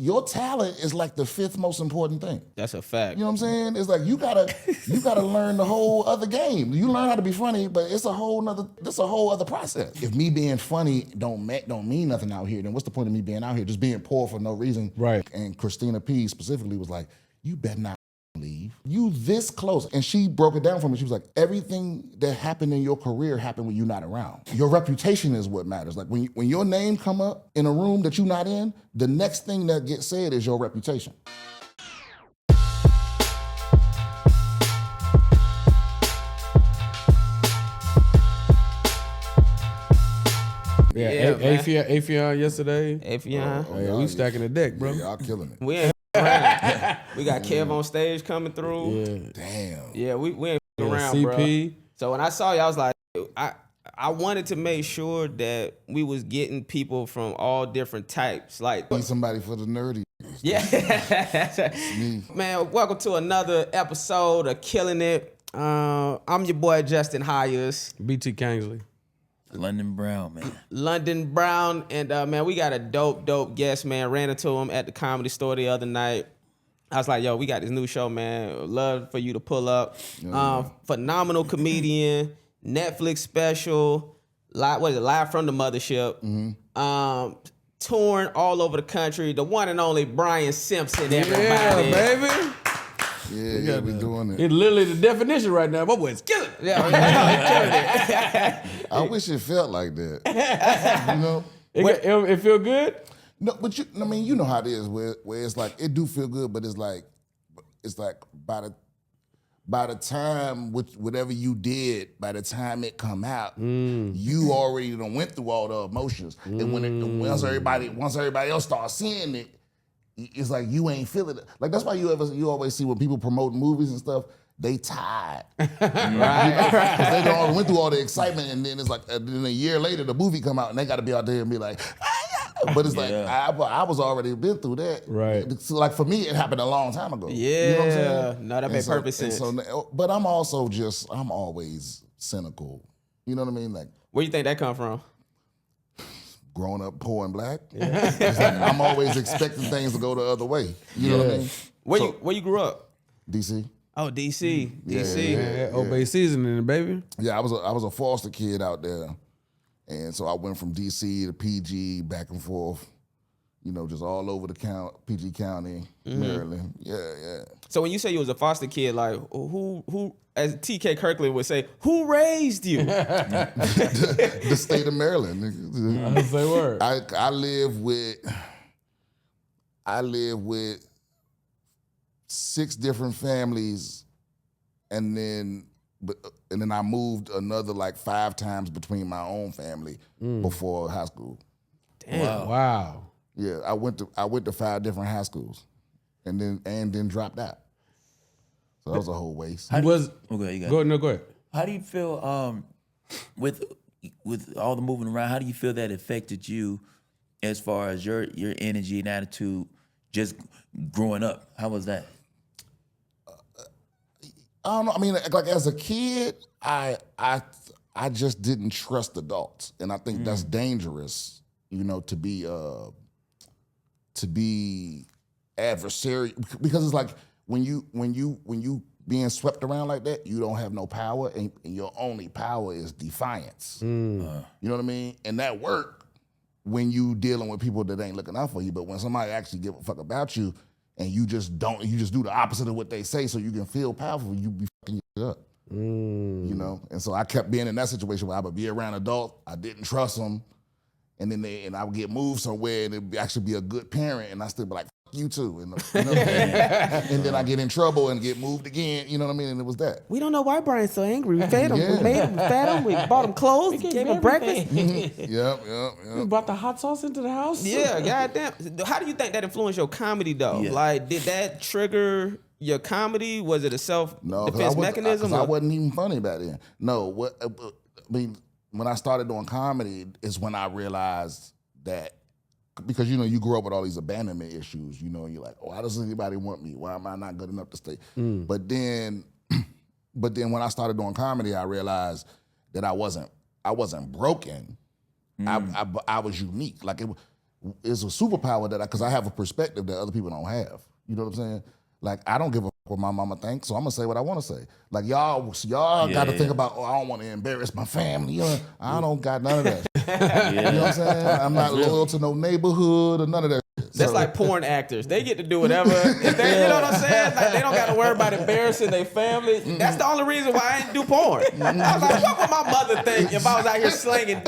your talent is like the fifth most important thing. That's a fact. You know what I'm saying? It's like you gotta learn the whole other game. You learn how to be funny, but it's a whole other process. If me being funny don't mean nothing out here, then what's the point of me being out here? Just being poor for no reason. Right. And Christina P specifically was like, you better not leave. You this close. And she broke it down for me. She was like, everything that happened in your career happened when you're not around. Your reputation is what matters. Like when your name come up in a room that you're not in, the next thing that gets said is your reputation. Yeah, Afion yesterday. Afion. Oh, yeah, we stacking the deck, bro. Yeah, y'all killing it. We ain't around. We got Kev on stage coming through. Yeah. Damn. Yeah, we ain't around, CP. bro. So when I saw you, I was like, I wanted to make sure that we was getting people from all different types. Like, Need somebody for the nerdy. yeah. Me. Man, welcome to another episode of Killing It. I'm your boy Justin Hyers, BT Kingsley. London Brown, man. London Brown, and man, we got a dope guest, man. Ran into him at the Comedy Store the other night. I was like, yo, we got this new show, man. Love for you to pull up. Phenomenal comedian, Netflix special, live from the mothership. Mm-hmm. Touring all over the country. The one and only Brian Simpson, everybody. Yeah, baby. Yeah, we doing it. It's literally the definition right now. My boy's killing it. Yeah, I wish it felt like that. You know? It feel good? No, but you know how it is where it's like it do feel good, but it's like by the time whatever you did, by the time it come out, you already done went through all the emotions. And once everybody else starts seeing it, it's like you ain't feeling it. Like that's why you always see when people promote movies and stuff, they tired. Right. Because they done went through all the excitement, and then it's like then a year later the movie come out and they got to be out there and be like, but it's like I was already been through that. Right. So like for me, it happened a long time ago. Yeah. You know what I'm saying? No, that made perfect sense. But I'm also I'm always cynical. You know what I mean? Like Where you think that come from? growing up poor and black. Yeah. It's like I'm always expecting things to go the other way. You know what I mean? Where you grew up? DC. Oh, DC. DC. Yeah, Obey seasoning, baby. Yeah, I was a foster kid out there. And so I went from DC to PG, back and forth, you know, just all over the PG County, Maryland. Yeah. So when you say you was a foster kid, like who as TK Kirkland would say, who raised you? The state of Maryland. I say word. I live with 6 different families, and then I moved another like 5 times between my own family before high school. Damn. Wow. Yeah, I went to 5 different high schools, and then dropped out. So that was a whole waste. Go ahead. How do you feel with all the moving around? How do you feel that affected you as far as your energy and attitude just growing up? How was that? I don't know. I mean, like as a kid, I just didn't trust adults, and I think that's dangerous. You know, to be adversarial, because it's like when you being swept around like that, you don't have no power, and your only power is defiance. You know what I mean? And that work when you dealing with people that ain't looking out for you, but when somebody actually give a fuck about you, and you just do the opposite of what they say so you can feel powerful, you be fucking your shit up. You know? And so I kept being in that situation where I would be around adults, I didn't trust them, and then I would get moved somewhere and it'd actually be a good parent, and I still be like, fuck you too. And, you know, and then I get in trouble and get moved again, you know what I mean? And it was that. We don't know why Brian's so angry. We fed him. Yeah. We made him. We fed him. We bought him clothes. We gave him breakfast. Yep. You brought the hot sauce into the house? Yeah, goddamn. How do you think that influenced your comedy, though? Yeah. Like, did that trigger your comedy? Was it a self-defense mechanism? Because I wasn't even funny back then. No, I mean, when I started doing comedy is when I realized that, because, you know, you grow up with all these abandonment issues, you know, and you're like, why doesn't anybody want me? Why am I not good enough to stay? But then when I started doing comedy, I realized that I wasn't broken. I was unique. Like is a superpower that because I have a perspective that other people don't have. You know what I'm saying? Like I don't give a fuck what my mama thinks, so I'm gonna say what I want to say. Like y'all got to think about. Oh, I don't want to embarrass my family. You know, I don't got none of that. You know what I'm saying? I'm not loyal to no neighborhood or none of that. That's like porn actors. They get to do whatever. If they, you know what I'm saying? Like, they don't got to worry about embarrassing their family. That's the only reason why I didn't do porn. I was like, what would my mother think if I was out here slinging?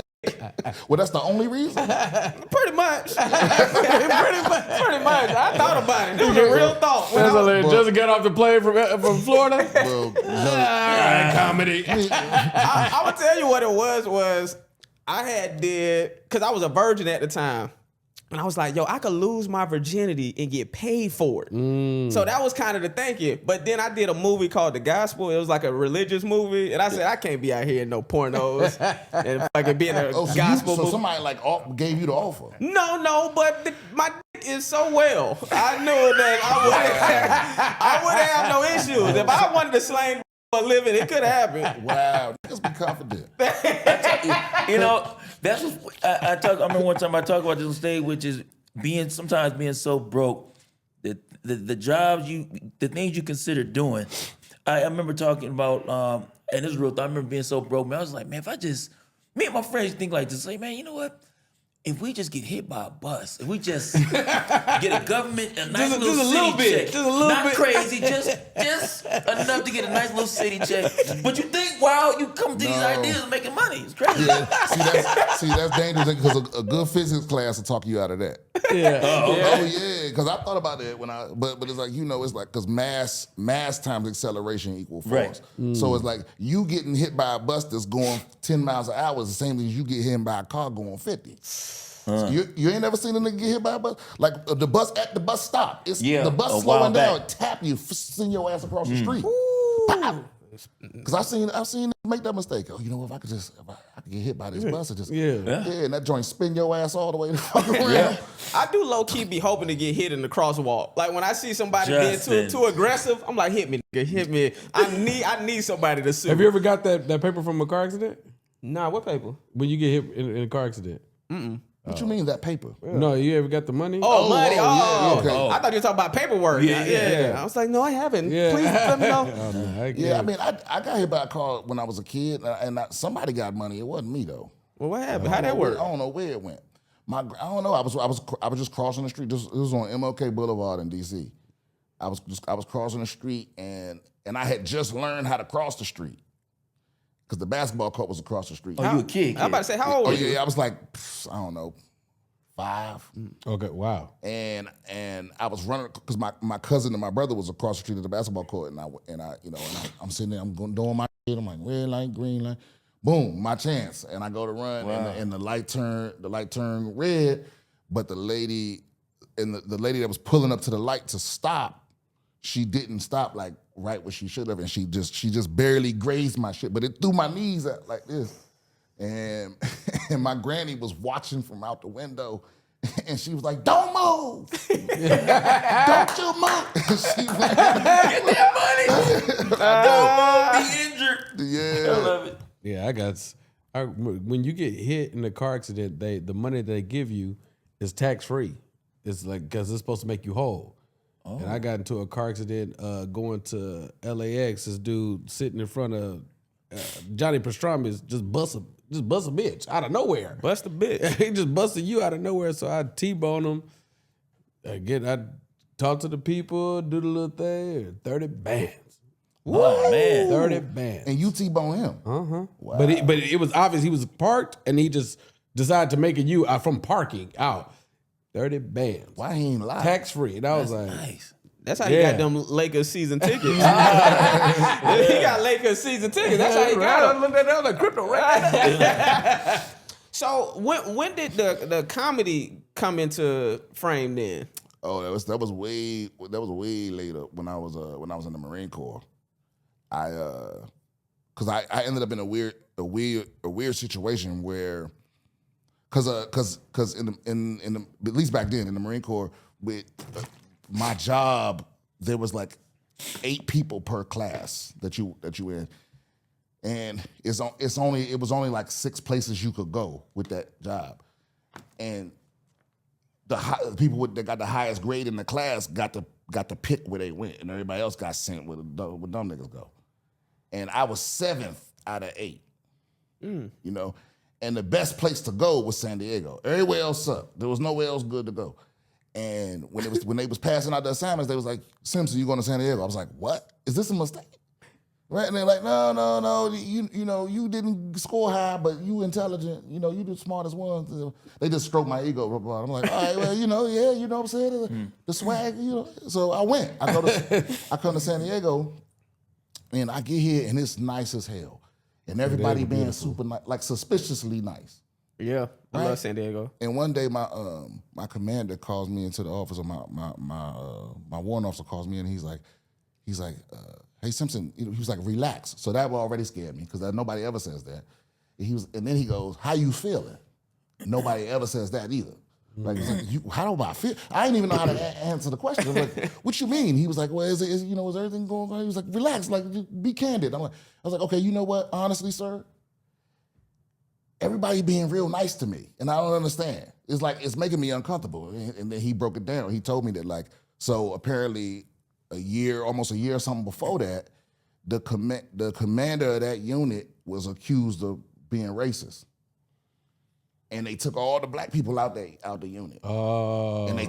Well, that's the only reason. Pretty much. Pretty much. I thought about it. It was a real thought. Just got off the plane from Florida. Comedy. I would tell you what it was I had because I was a virgin at the time. And I was like, yo, I could lose my virginity and get paid for it. So that was kind of the thinking. But then I did a movie called The Gospel. It was like a religious movie. And I said, I can't be out here in no pornos and fucking be in a gospel movie. So somebody like gave you the offer? No, but my dick is so well. I knew that I wouldn't have no issues. If I wanted to slang for a living, it could happen. Wow, just be confident. You know, that's what I remember one time I talked about this on stage, which is sometimes being so broke that the jobs the things you consider doing. I remember talking about, and this is real thought. I remember being so broke, man. I was like, man, me and my friends think like this, like, man, you know what? If we just get hit by a bus, if we just get a government, a nice little city check, just a little not bit. crazy, just enough to get a nice little city check. But you think, wow, you come to these ideas of making money. It's crazy. Yeah. See, that's dangerous because a good physics class will talk you out of that. Yeah. Oh yeah, because I thought about that but it's like, you know, it's like because mass times acceleration equal force. Right. So it's like you getting hit by a bus that's going 10 miles an hour is the same as you get hit by a car going 50. So you ain't never seen a nigga get hit by a bus? Like the bus at the bus stop. It's the bus slowing down, tap you, send your ass across the street. Because I've seen niggas make that mistake. Oh, you know, if I could get hit by this bus, or just and that joint spin your ass all the way the fuck around. Yeah. I do low key be hoping to get hit in the crosswalk. Like when I see somebody being too aggressive, I'm like, hit me, nigga, hit me. I need somebody to sue. Have you ever got that paper from a car accident? Nah, what paper? When you get hit in a car accident. What you mean that paper? No, you ever got the money? Money. Yeah, okay. I thought you were talking about paperwork. Yeah. I was like, no, I haven't. Yeah. Please let me know. Oh, no, I mean, I got hit by a car when I was a kid, and somebody got money. It wasn't me though. Well, what happened? How'd that work? I don't know where it went. I don't know. I was just crossing the street. This was on MLK Boulevard in DC. I was crossing the street, and I had just learned how to cross the street. Because the basketball court was across the street. Oh, you a kid? I'm about to say, how old were you? Yeah, I was like, I don't know, 5. Okay, wow. And I was running because my cousin and my brother was across the street at the basketball court, and I'm sitting there, I'm doing my shit. I'm like, red light, green light, boom, my chance, and I go to run, and the light turned red, but the lady that was pulling up to the light to stop, she didn't stop like right where she should have, and she just barely grazed my shit, but it threw my knees out like this. And my granny was watching from out the window, and she was like, "Don't move, don't you move." She went, Get that money. Be injured. Yeah, I love it. Yeah, when you get hit in a car accident, the money they give you is tax free. It's like because it's supposed to make you whole. Oh. And I got into a car accident going to LAX. This dude sitting in front of Johnny Pastrami just bust a bitch out of nowhere. Bust a bitch. He just busted you out of nowhere. So I T-bone him. I talk to the people, do the little thing. 30 bands. Oh man, 30 bands. and you T-bone him. Wow. Wow. But it was obvious he was parked, and he just decided to make it you from parking out. 30 bands. Why he ain't lie? Tax free. And I was like, nice. That's how he got them Lakers season tickets. He got Lakers season tickets. That's how he got them. Look at that, like crypto right. So when did the comedy come into frame then? Oh, that was way later when I was in the Marine Corps. Cause I ended up in a weird situation where, cause in the at least back then in the Marine Corps with my job there was like 8 people per class that you in, and it was only like 6 places you could go with that job, and the people that got the highest grade in the class got to pick where they went, and everybody else got sent where dumb niggas go. And I was 7th out of 8. You know, and the best place to go was San Diego. Everywhere else sucked. There was nowhere else good to go. And when they was passing out the assignments, they was like, Simpson, you going to San Diego? I was like, what? Is this a mistake? Right? And they're like, no, you know, you didn't score high, but you intelligent. You know, you the smartest one. They just stroked my ego. I'm like, all right, well, you know, yeah, you know what I'm saying? The swag, you know. So I went. I come to San Diego, and I get here, and it's nice as hell. And everybody being super nice, like suspiciously nice. Yeah, I Right? love San Diego. And one day, my commander calls me into the office, or my warrant officer calls me, and he's like, hey Simpson, you know, he was like, relax. So that already scared me because nobody ever says that. And then he goes, how you feeling? Nobody ever says that either. Like, how do I feel? I didn't even know how to answer the question. I'm like, what you mean? He was like, well, is everything going on? He was like, relax, like, be candid. I was like, okay, you know what? Honestly, sir, everybody being real nice to me, and I don't understand. It's like, it's making me uncomfortable. And then he broke it down. He told me that, like, so apparently almost a year or something before that, the commander of that unit was accused of being racist. And they took all the black people out the unit. Oh. And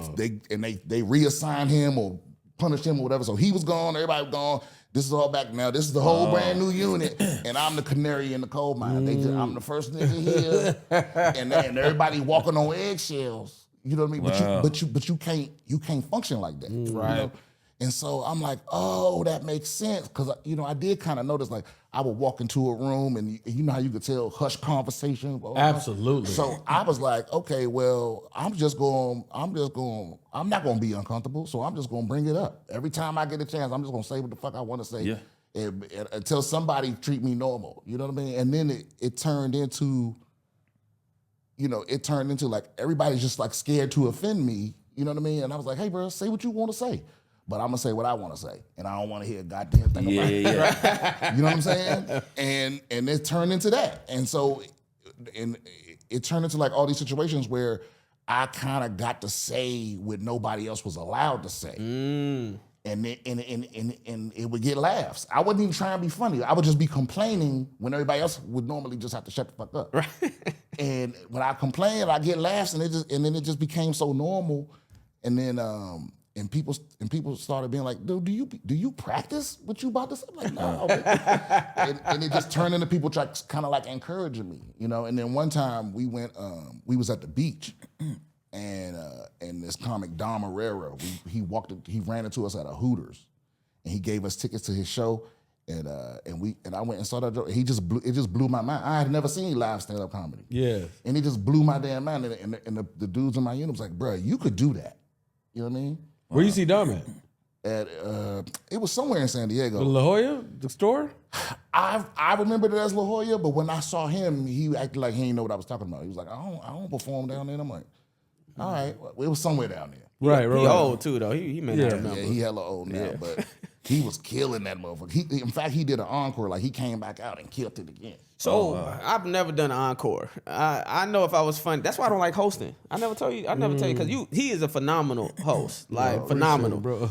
they reassigned him or punished him or whatever. So he was gone, everybody was gone. This is all back now. This is the whole brand new unit, and I'm the canary in the coal mine. I'm the first nigga here, and everybody walking on eggshells. You know what I mean? Wow. But you can't function like that, right? You know? And so I'm like, oh, that makes sense, because you know I did kind of notice, like, I would walk into a room and you know how you could tell hush conversation. Absolutely. So I was like, okay, well, I'm not gonna be uncomfortable, so I'm just gonna bring it up. Every time I get a chance, I'm just gonna say what the fuck I want to say. Yeah. And until somebody treat me normal. You know what I mean? And then it turned into, you know, like everybody's just like scared to offend me. You know what I mean? And I was like, hey, bro, say what you want to say. But I'm gonna say what I want to say, and I don't want to hear a goddamn thing about it. Yeah. You know what I'm saying? And it turned into that, and so, it turned into like all these situations where I kind of got to say what nobody else was allowed to say, and it would get laughs. I wasn't even trying to be funny. I would just be complaining when everybody else would normally just have to shut the fuck up. Right. And when I complained, I get laughs, and then it just became so normal, and then. And people started being like, dude, do you practice what you about to say? I'm like, no. and it just turned into people kind of like encouraging me, you know. And then one time we we was at the beach, and this comic Dom Herrera, he ran into us at a Hooters, and he gave us tickets to his show, and I went and saw that. It just blew my mind. I had never seen live stand up comedy. Yeah. And it just blew my damn mind. And the dudes in my unit was like, bro, you could do that. You know what I mean? Where you see Dom at? It was somewhere in San Diego. La Jolla, the store? I remembered it as La Jolla, but when I saw him, he acted like he didn't know what I was talking about. He was like, I don't perform down there. And I'm like, all right, well, it was somewhere down there. Right. He old too though. He may not remember. Yeah, he hella old now, but he was killing that motherfucker. In fact, he did an encore. Like, he came back out and killed it again. So I've never done an encore. I know if I was funny. That's why I don't like hosting. I never tell you because he is a phenomenal host, like phenomenal, bro.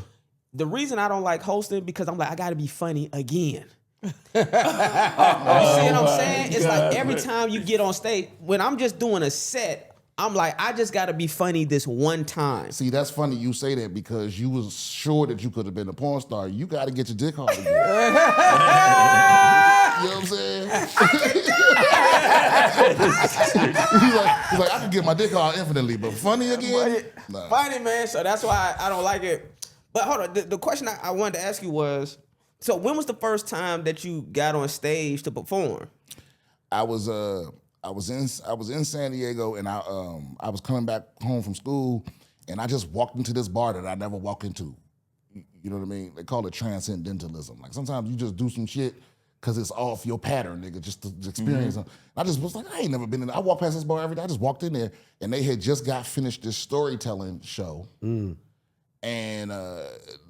The reason I don't like hosting because I'm like, I got to be funny again. You see what I'm saying? It's like every time you get on stage, when I'm just doing a set, I'm like, I just got to be funny this one time. See, that's funny you say that because you was sure that you could have been a porn star. You got to get your dick hard again. You know what I'm saying? He's like, I can get my dick hard infinitely, but funny again? Nah. Funny, man. So that's why I don't like it. But hold on, the question I wanted to ask you was, so when was the first time that you got on stage to perform? I was in San Diego, and I was coming back home from school, and I just walked into this bar that I never walked into. You know what I mean? They call it transcendentalism. Like, sometimes you just do some shit because it's off your pattern, nigga, just to experience them. I just was like, I ain't never been in there. I walk past this bar every day. I just walked in there, and they had just got finished this storytelling show. And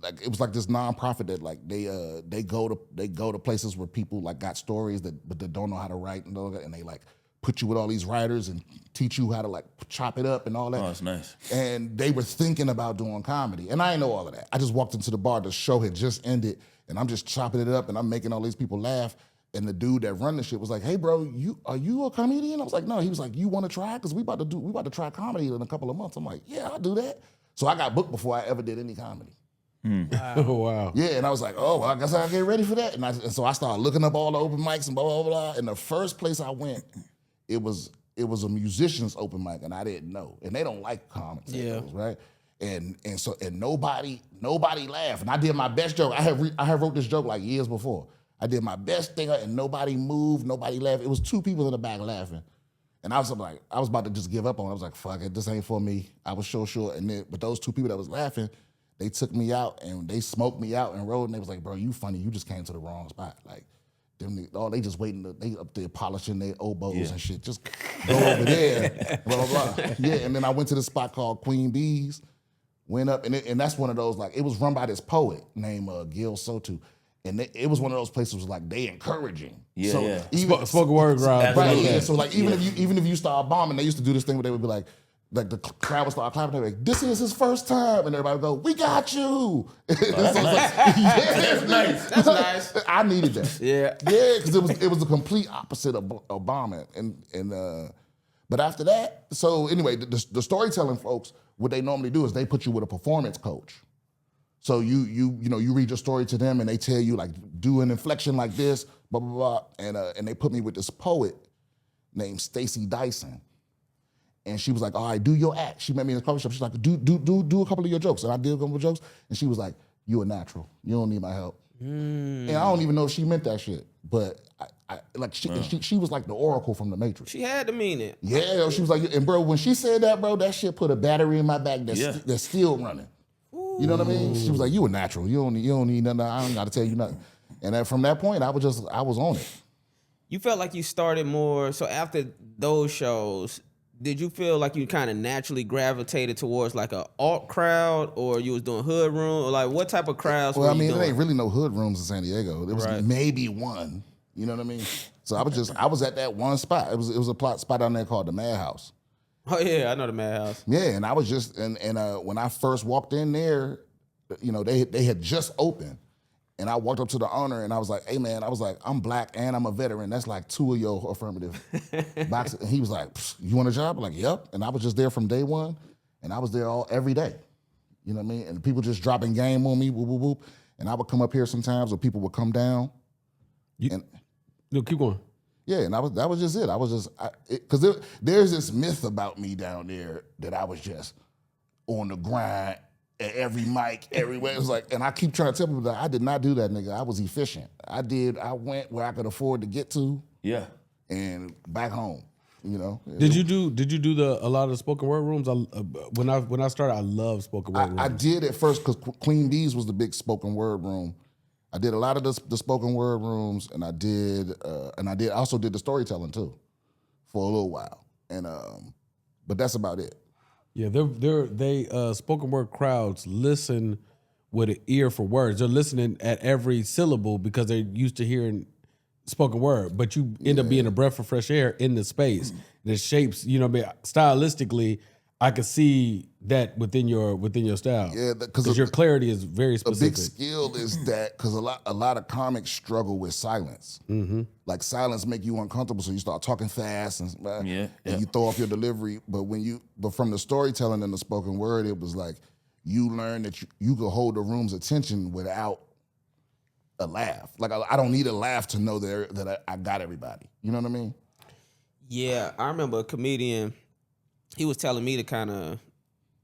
like, it was like this nonprofit that, like, they go to places where people like got stories but they don't know how to write, and they like put you with all these writers and teach you how to like chop it up and all that. Oh, that's nice. And they were thinking about doing comedy. And I didn't know all of that. I just walked into the bar, the show had just ended, and I'm just chopping it up and I'm making all these people laugh. And the dude that run the shit was like, "Hey bro, are you a comedian?" I was like, "No." He was like, "You want to try? Because we about to try comedy in a couple of months." I'm like, "Yeah, I'll do that." So I got booked before I ever did any comedy. Wow. Wow. Yeah, and I was like, "Oh, well, I guess I'll get ready for that." And so I started looking up all the open mics and blah, blah, blah. And the first place I went, it was a musician's open mic, and I didn't know. And they don't like commentators, right? And nobody laughed. And I did my best joke. I had wrote this joke like years before. I did my best thing, and nobody moved, nobody laughed. It was 2 people in the back laughing. And I was like, I was about to just give up on it. I was like, fuck it, this ain't for me. I was so sure. But those 2 people that was laughing, they took me out and they smoked me out and rode, and they was like, "Bro, you funny, you just came to the wrong spot." Like, they just waiting, they up there polishing their oboes and shit. Just go over there, blah, blah, blah. Yeah, and then I went to this spot called Queen Bee's, went up, and that's one of those, like, it was run by this poet named Gil Sotu. And it was one of those places was like they encouraging. Yeah, so yeah. Even, Spoken word crowd. Right, yeah. So like even if you start bombing, they used to do this thing where they would be like the crowd would start clapping. They would be like, "This is his first time," and everybody would go, "We got you." That's nice. That's nice. That's nice. I needed that. Yeah, because it was the complete opposite of bombing. But after that, so anyway, the storytelling folks, what they normally do is they put you with a performance coach. So you read your story to them and they tell you like do an inflection like this, blah blah blah, and they put me with this poet named Stacy Dyson, and she was like, "All right, do your act." She met me in the coffee shop. She's like, "Do a couple of your jokes," and I did a couple of jokes, and she was like, "You a natural. You don't need my help." And I don't even know if she meant that shit, but she was like the oracle from the Matrix. she had to mean it. Yeah, she was like, and bro, when she said that, bro, that shit put a battery in my back that's still running. You know what I mean? She was like, "You a natural. You don't need nothing. I don't got to tell you nothing." And then from that point, I was on it. You felt like you started more. So after those shows, did you feel like you kind of naturally gravitated towards like a alt crowd, or you was doing hood room, or like what type of crowds? Well, were you doing? there ain't really no hood rooms in San Diego. There was Right. maybe one. You know what I mean? So I was at that one spot. It was a plot spot down there called the Madhouse. Oh yeah, I know the Madhouse. Yeah, and I was just and when I first walked in there, they had just opened, and I walked up to the owner and I was like, "Hey man," I was like, "I'm black and I'm a veteran. That's like 2 of your affirmative boxes." And he was like, "You want a job?" I'm like, "Yep." And I was just there from day one, and I was there every day. You know what I mean? And people just dropping game on me, whoop whoop whoop. And I would come up here sometimes, or people would come down. No, keep going. Yeah, and that was just it. I was just because there's this myth about me down there that I was just on the grind at every mic, everywhere. It was like, and I keep trying to tell people that I did not do that, nigga. I was efficient. I went where I could afford to get to. Yeah. And back home. Did you do a lot of the spoken word rooms? When I started, I loved spoken word rooms. I did at first because Queen Bee's was the big spoken word room. I did a lot of the spoken word rooms, and I also did the storytelling too, for a little while, and but that's about it. Yeah, they spoken word crowds listen with an ear for words. They're listening at every syllable because they're used to hearing spoken word. But you end up being a breath of fresh air in the space that shapes. Stylistically, I could see that within your style. Yeah, because your clarity is very specific. A big skill is that because a lot of comics struggle with silence. Mm-hmm. Like silence make you uncomfortable, so you start talking fast and you throw off your delivery. But from the storytelling and the spoken word, it was like you learn that you could hold the room's attention without a laugh. Like I don't need a laugh to know that I got everybody. You know what I mean? Yeah, I remember a comedian. He was telling me to kind of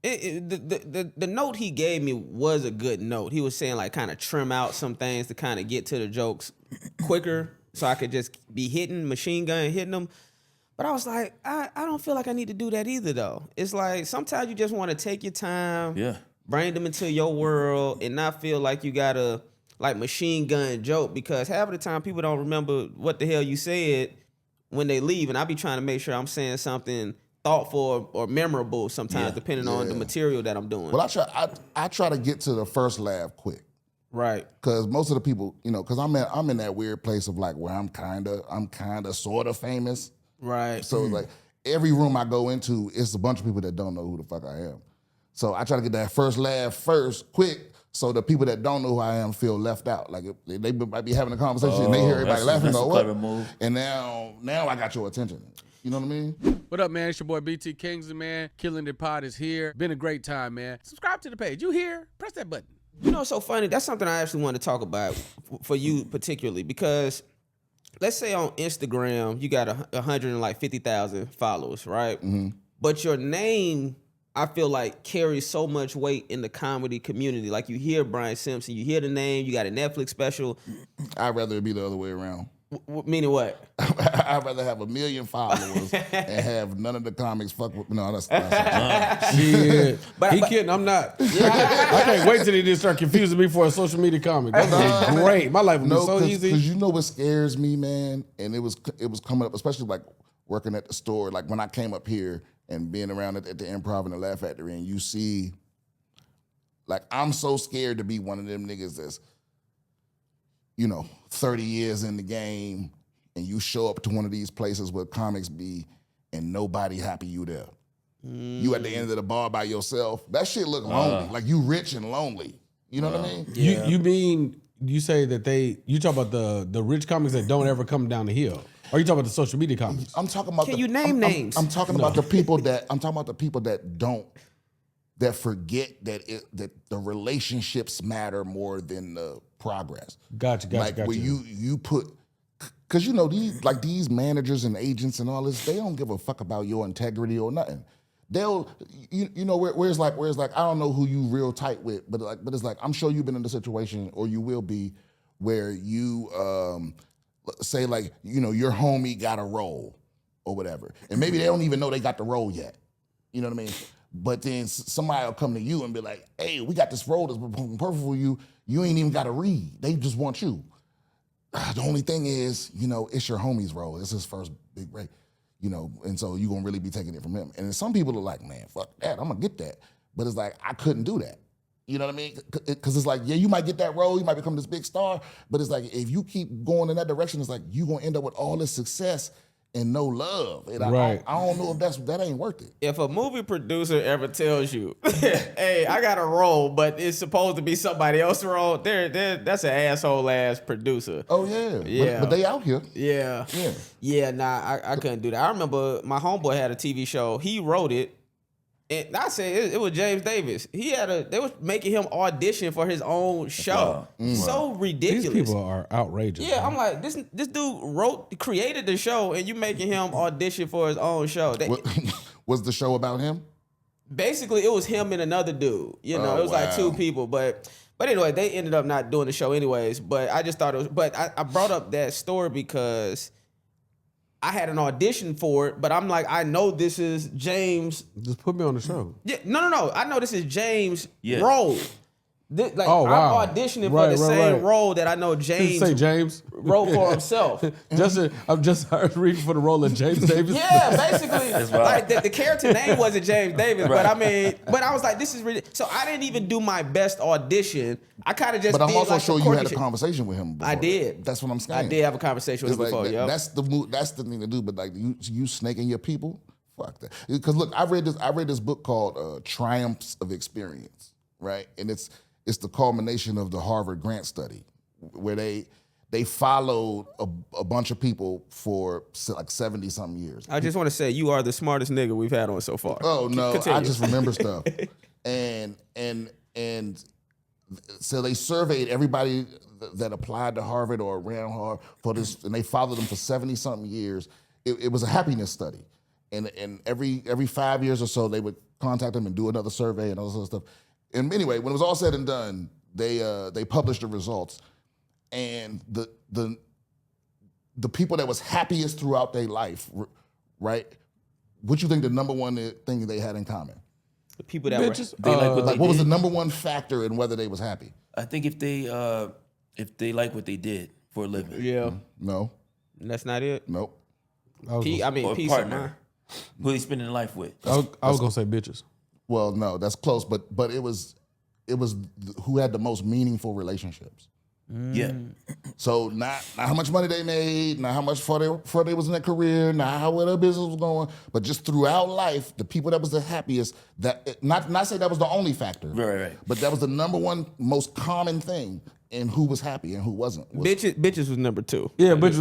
the note he gave me was a good note. He was saying like kind of trim out some things to kind of get to the jokes quicker, so I could just be machine gun hitting them. But I was like, I don't feel like I need to do that either though. It's like sometimes you just want to take your time, bring them into your world, and not feel like you gotta like machine gun joke, because half of the time people don't remember what the hell you said when they leave, and I be trying to make sure I'm saying something thoughtful or memorable sometimes, depending on the material that I'm doing. Well, I try to get to the first laugh quick, right? Because most of the people, because I'm in that weird place of like where I'm kind of sort of famous, Right. So like every room I go into, it's a bunch of people that don't know who the fuck I am. So I try to get that first laugh first, quick, so the people that don't know who I am feel left out. Like they might be having a conversation and they hear everybody laughing and go, what? Move. And now I got your attention. You know what I mean? What up, man? It's your boy BT Kingsley, man. Killin the Pod is here. Been a great time, man. Subscribe to the page. You here? Press that button. You know, it's so funny. That's something I actually want to talk about for you particularly, because let's say on Instagram you got 150,000 followers, right? Mm-hmm. But your name, I feel like, carries so much weight in the comedy community. Like you hear Brian Simpson, you hear the name, you got a Netflix special. I'd rather it be the other way around. Meaning what? I'd rather have 1 million followers and have none of the comics fuck with. No, that's shit. He kidding. I'm not. Yeah. I can't wait till they just start confusing me for a social media comic. That's great. My life would be so easy. Because you know what scares me, man, and it was coming up, especially like working at the store. Like when I came up here and being around at the Improv and the Laugh Factory, and you see, like, I'm so scared to be one of them niggas that's, 30 years in the game, and you show up to one of these places where comics be, and nobody happy you there. You at the end of the bar by yourself. That shit look lonely. Like you rich and lonely. You know what I mean? Yeah. You mean, you say that you talk about the rich comics that don't ever come down the hill. Or you talking about the social media comics? I'm talking about. Can you name names? I'm talking about the people that. I'm talking about the people that don't. That forget that the relationships matter more than the progress. Gotcha. Where you put, because these managers and agents and all this, they don't give a fuck about your integrity or nothing. They'll where it's like I don't know who you real tight with, but it's like I'm sure you've been in a situation, or you will be, where you say like your homie got a role or whatever, and maybe they don't even know they got the role yet. You know what I mean? But then somebody will come to you and be like, hey, we got this role that's perfect for you. You ain't even got to read. They just want you. The only thing is, it's your homie's role. It's his first big break, and so you're going to really be taking it from him. And then some people are like, man, fuck that. I'm going to get that. But it's like, I couldn't do that. You know what I mean? Because it's like, yeah, you might get that role. You might become this big star. But it's like, if you keep going in that direction, it's like, you're going to end up with all this success and no love. And right. I don't know if that ain't worth it. If a movie producer ever tells you, hey, I got a role, but it's supposed to be somebody else's role, that's an asshole ass producer. Oh yeah. But they out here. Yeah, nah, I couldn't do that. I remember my homeboy had a TV show. He wrote it. And I said it was James Davis. They was making him audition for his own show. So ridiculous. These people are outrageous. Yeah, man. I'm like, this dude created the show, and you making him audition for his own show. Was the show about him? Basically, it was him and another dude. It was like two people, but anyway, they ended up not doing the show anyways. But I just thought it was. But I brought up that story because I had an audition for it, but I'm like, I know this is James. Just put me on the show. Yeah, no. I know this is James' role. I'm auditioning for the same role that I know James. Say James wrote for himself. I'm just reading for the role of James Davis. Yeah, basically, like the character name wasn't James Davis, but I was like, this is really. So I didn't even do my best audition. I kind of just. But I'm also sure you had a conversation with him before. I did. That's what I'm saying. I did have a conversation with him before. Yep. That's the thing to do. But like you snaking your people, fuck that. Because look, I read this book called Triumphs of Experience, right? And it's the culmination of the Harvard grant study, where they followed a bunch of people for like 70-something years. I just want to say you are the smartest nigga we've had on so far. Oh no, Continue. I just remember stuff. And so they surveyed everybody that applied to Harvard or around Harvard for this, and they followed them for 70-something years. It was a happiness study, and every 5 years or so they would contact them and do another survey and all this other stuff. And anyway, when it was all said and done, they published the results, and the people that was happiest throughout their life, right? What you think the number one thing they had in common? The people that what was the number one factor in whether they was happy? I think if they like what they did for a living. Yeah. No. That's not it. Nope. Peace of mind. Who they spending their life with? I was gonna say bitches. Well, no, that's close, but it was who had the most meaningful relationships. Yeah. So not how much money they made, not how much for they was in their career, not how well their business was going, but just throughout life, the people that was the happiest. That not say that was the only factor, Right. but that was the number one most common thing in who was happy and who wasn't. Bitches was number 2. Yeah, bitches.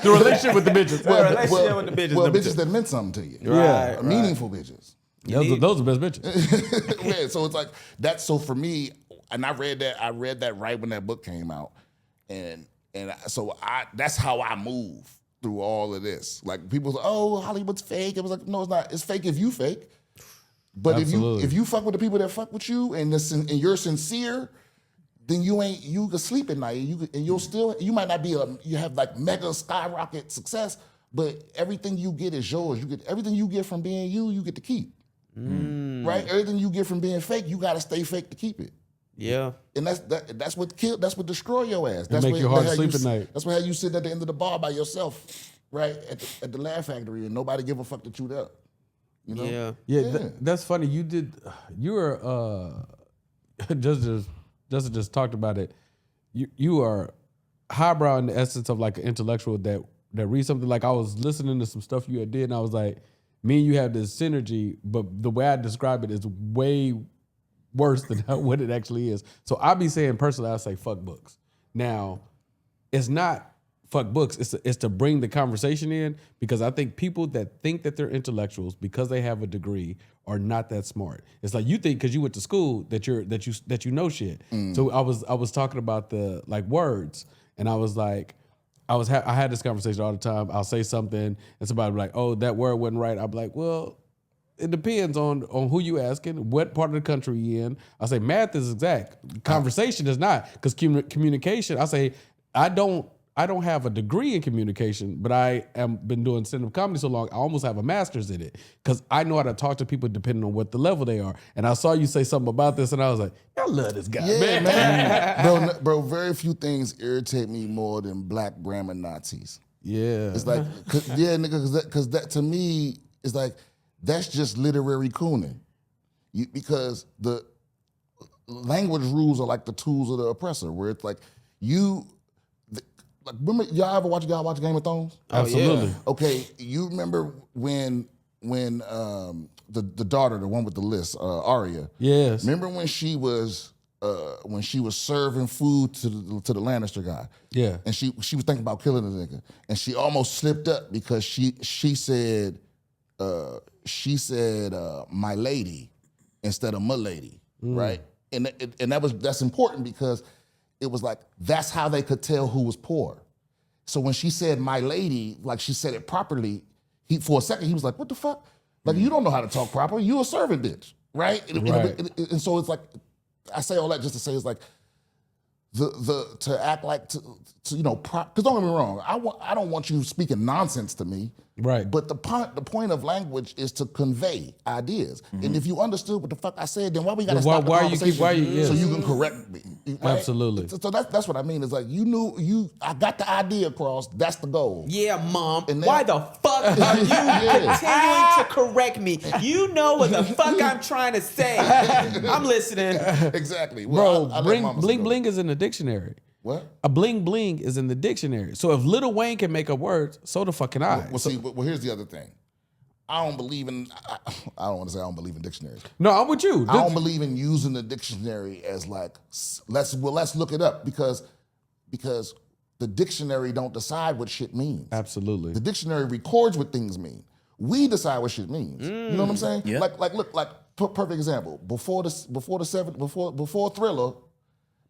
The relationship with the bitches. Relationship with the bitches. Well, number bitches 2. that meant something to you. Yeah. Meaningful bitches. Those are best bitches. Yeah, so it's like that's so for me, and I read that right when that book came out, and so that's how I move through all of this. Like people say, oh, Hollywood's fake. It was like, no, it's not. It's fake if you fake. But Absolutely. if you fuck with the people that fuck with you and you're sincere, then you can sleep at night. You might not be you have like mega skyrocket success, but everything you get is yours. You get everything you get from being you get to keep. Right? Everything you get from being fake, you got to stay fake to keep it. Yeah. And that's what destroy your ass. That's make you hard to sleep at night. That's why you sit at the end of the bar by yourself, right? At the Laugh Factory, and nobody give a fuck that you there. You know? Yeah. That's funny. You were just talked about it. You are highbrow in the essence of like an intellectual that reads something. Like I was listening to some stuff you had did, and I was like, me and you have this synergy, but the way I describe it is way worse than what it actually is. So I be saying personally, I say fuck books. Now, it's not fuck books. It's to bring the conversation in, because I think people that think that they're intellectuals because they have a degree are not that smart. It's like you think because you went to school that you know shit. So I was talking about the like words, and I was like, I had this conversation all the time. I'll say something and somebody be like, oh, that word wasn't right. I'll be like, well, it depends on who you asking, what part of the country you in. I say math is exact. Conversation is not, because communication, I say I don't have a degree in communication, but I have been doing stand-up comedy so long, I almost have a master's in it, because I know how to talk to people depending on what the level they are. And I saw you say something about this, and I was like, I love this guy, man. bro, very few things irritate me more than black grammar Nazis. Yeah. It's like, nigga, because that to me is like, that's just literary cooning. Because the language rules are like the tools of the oppressor, where it's like like remember y'all watch Game of Thrones? Absolutely. Yeah. Okay, you remember when the daughter, the one with the list, Arya. Yes. Remember when she was serving food to the Lannister guy? Yeah. And she was thinking about killing the nigga, and she almost slipped up because she said my lady instead of my lady, right? And that's important because it was like that's how they could tell who was poor. So when she said my lady, like she said it properly, for a second he was like, what the fuck? Like you don't know how to talk proper. You a servant bitch, right? And so it's like, I say all that just to say it's like to act like to because don't get me wrong, I don't want you speaking nonsense to me. Right. But the point of language is to convey ideas. And if you understood what the fuck I said, then why we gotta stop the conversation so you can correct me? Right? Absolutely. So that's what I mean. It's like I got the idea across. That's the goal. Yeah, Mom. And then- Why the fuck are you continuing to correct me? You know what the fuck I'm trying to say. I'm listening. Exactly. Bro, Well, I let Mama bling go. bling is in the dictionary. What? A bling bling is in the dictionary. So if Lil Wayne can make up words, so the fucking I. Well, here's the other thing. I don't believe in. I don't want to say I don't believe in dictionaries. No, I'm with you. I don't believe in using the dictionary as like let's look it up because the dictionary don't decide what shit means. Absolutely. The dictionary records what things mean. We decide what shit means. You know what I'm saying? Yeah. Like perfect example. Before Thriller,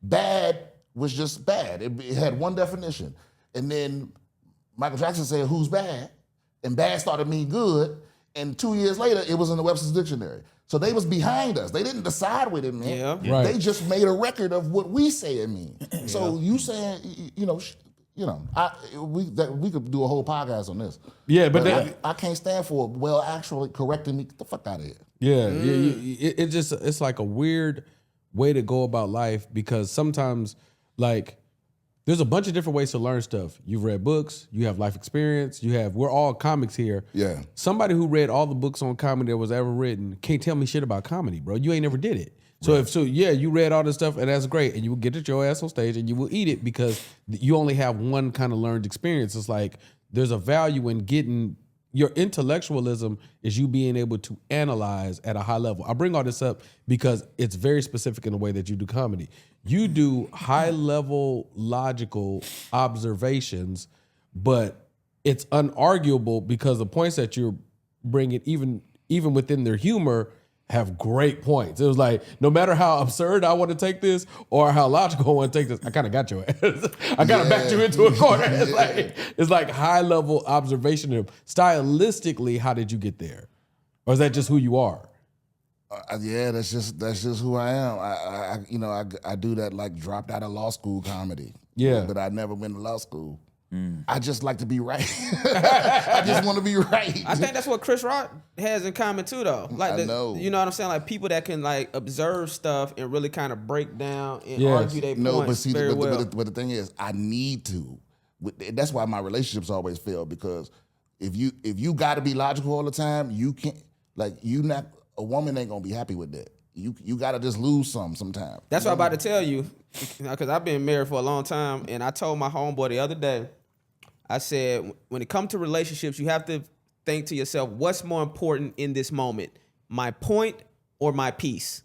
bad was just bad. It had one definition, and then Michael Jackson said, "Who's bad?" and bad started mean good. And 2 years later, it was in the Webster's Dictionary. So they was behind us. They didn't decide what it meant. Yeah. Right. They just made a record of what we say it means. So you saying, we could do a whole podcast on this. Yeah, but I can't stand for actually correcting me. Get the fuck out of here. Yeah, it's like a weird way to go about life, because sometimes like there's a bunch of different ways to learn stuff. You've read books, you have life experience, we're all comics here. Yeah. Somebody who read all the books on comedy that was ever written can't tell me shit about comedy, bro. You ain't never did it. So you read all this stuff and that's great, and you will get it your ass on stage and you will eat it because you only have one kind of learned experience. It's like there's a value in getting your intellectualism is you being able to analyze at a high level. I bring all this up because it's very specific in the way that you do comedy. You do high level logical observations, but it's unarguable because the points that you're bringing, even within their humor, have great points. It was like, no matter how absurd I want to take this or how logical I want to take this, I kind of got your ass. I kind of backed you into a corner. It's like high level observation. Stylistically, how did you get there? Or is that just who you are? Yeah, that's just who I am. I do that like dropped out of law school comedy. Yeah, but I never went to law school. I just like to be right. I just want to be right. I think that's what Chris Rock has in common too, though. Like, I know. You know what I'm saying? Like people that can like observe stuff and really kind of break down and argue their points very well. But the thing is, I need to. That's why my relationships always fail, because if you got to be logical all the time, you can't. Like a woman ain't gonna be happy with that. You gotta just lose sometimes. That's what I'm about to tell you, because I've been married for a long time, and I told my homeboy the other day, I said, when it comes to relationships, you have to think to yourself, what's more important in this moment, my point or my peace?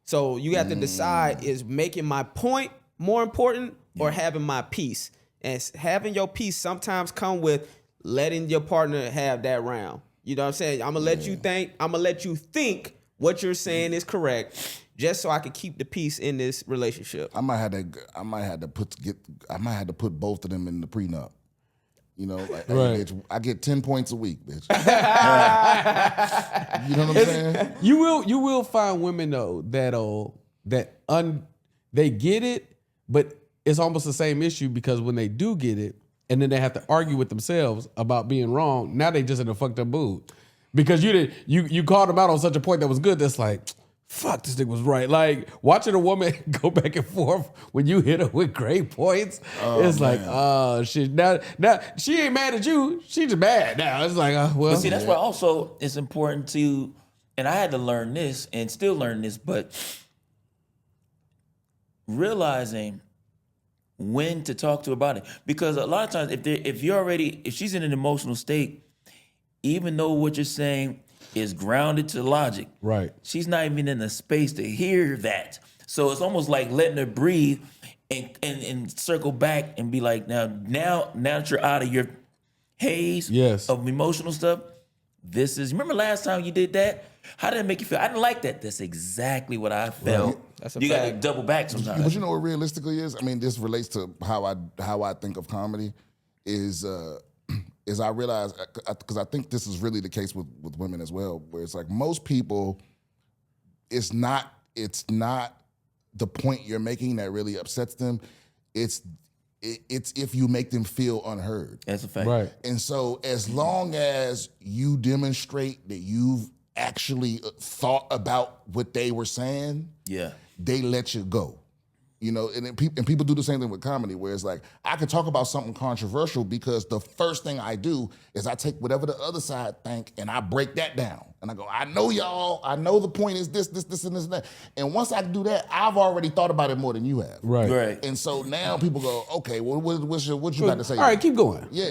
So you have to decide, is making my point more important or having my peace? And having your peace sometimes come with letting your partner have that round. You know what I'm saying? I'm gonna let you think. I'm gonna let you think what you're saying is correct, just so I can keep the peace in this relationship. I might have to put both of them in the prenup. You know, like, hey, bitch, I get 10 points a week, bitch. You know what I'm saying? You will find women though that they get it, but it's almost the same issue, because when they do get it, and then they have to argue with themselves about being wrong, now they just in a fucked up mood. Because you called them out on such a point that was good, that's like, fuck, this thing was right. Like, watching a woman go back and forth when you hit her with great points, it's man. Like, oh, shit. Now, she ain't mad at you. She just mad now. It's like, well. But see, that's why also it's important to, and I had to learn this and still learn this, but realizing when to talk to about it. Because a lot of times, if she's in an emotional state, even though what you're saying is grounded to logic, right? She's not even in the space to hear that. So it's almost like letting her breathe and circle back and be like, now that you're out of your haze of emotional stuff, remember last time you did that? How did it make you feel? I didn't like that. That's exactly what I felt. Right. You got to double back sometimes. But you know what realistically is? I mean, this relates to how I think of comedy is I realize, because I think this is really the case with women as well, where it's like most people, it's not the point you're making that really upsets them. It's if you make them feel unheard. That's a fact. Right. And so as long as you demonstrate that you've actually thought about what they were saying, they let you go. You know, and people do the same thing with comedy, where it's like, I can talk about something controversial because the first thing I do is I take whatever the other side think and I break that down. And I go, I know y'all, I know the point is this, and this, and that. And once I do that, I've already thought about it more than you have. Right. And so now people go, okay, well, what you got to say? All right, keep going. Yeah.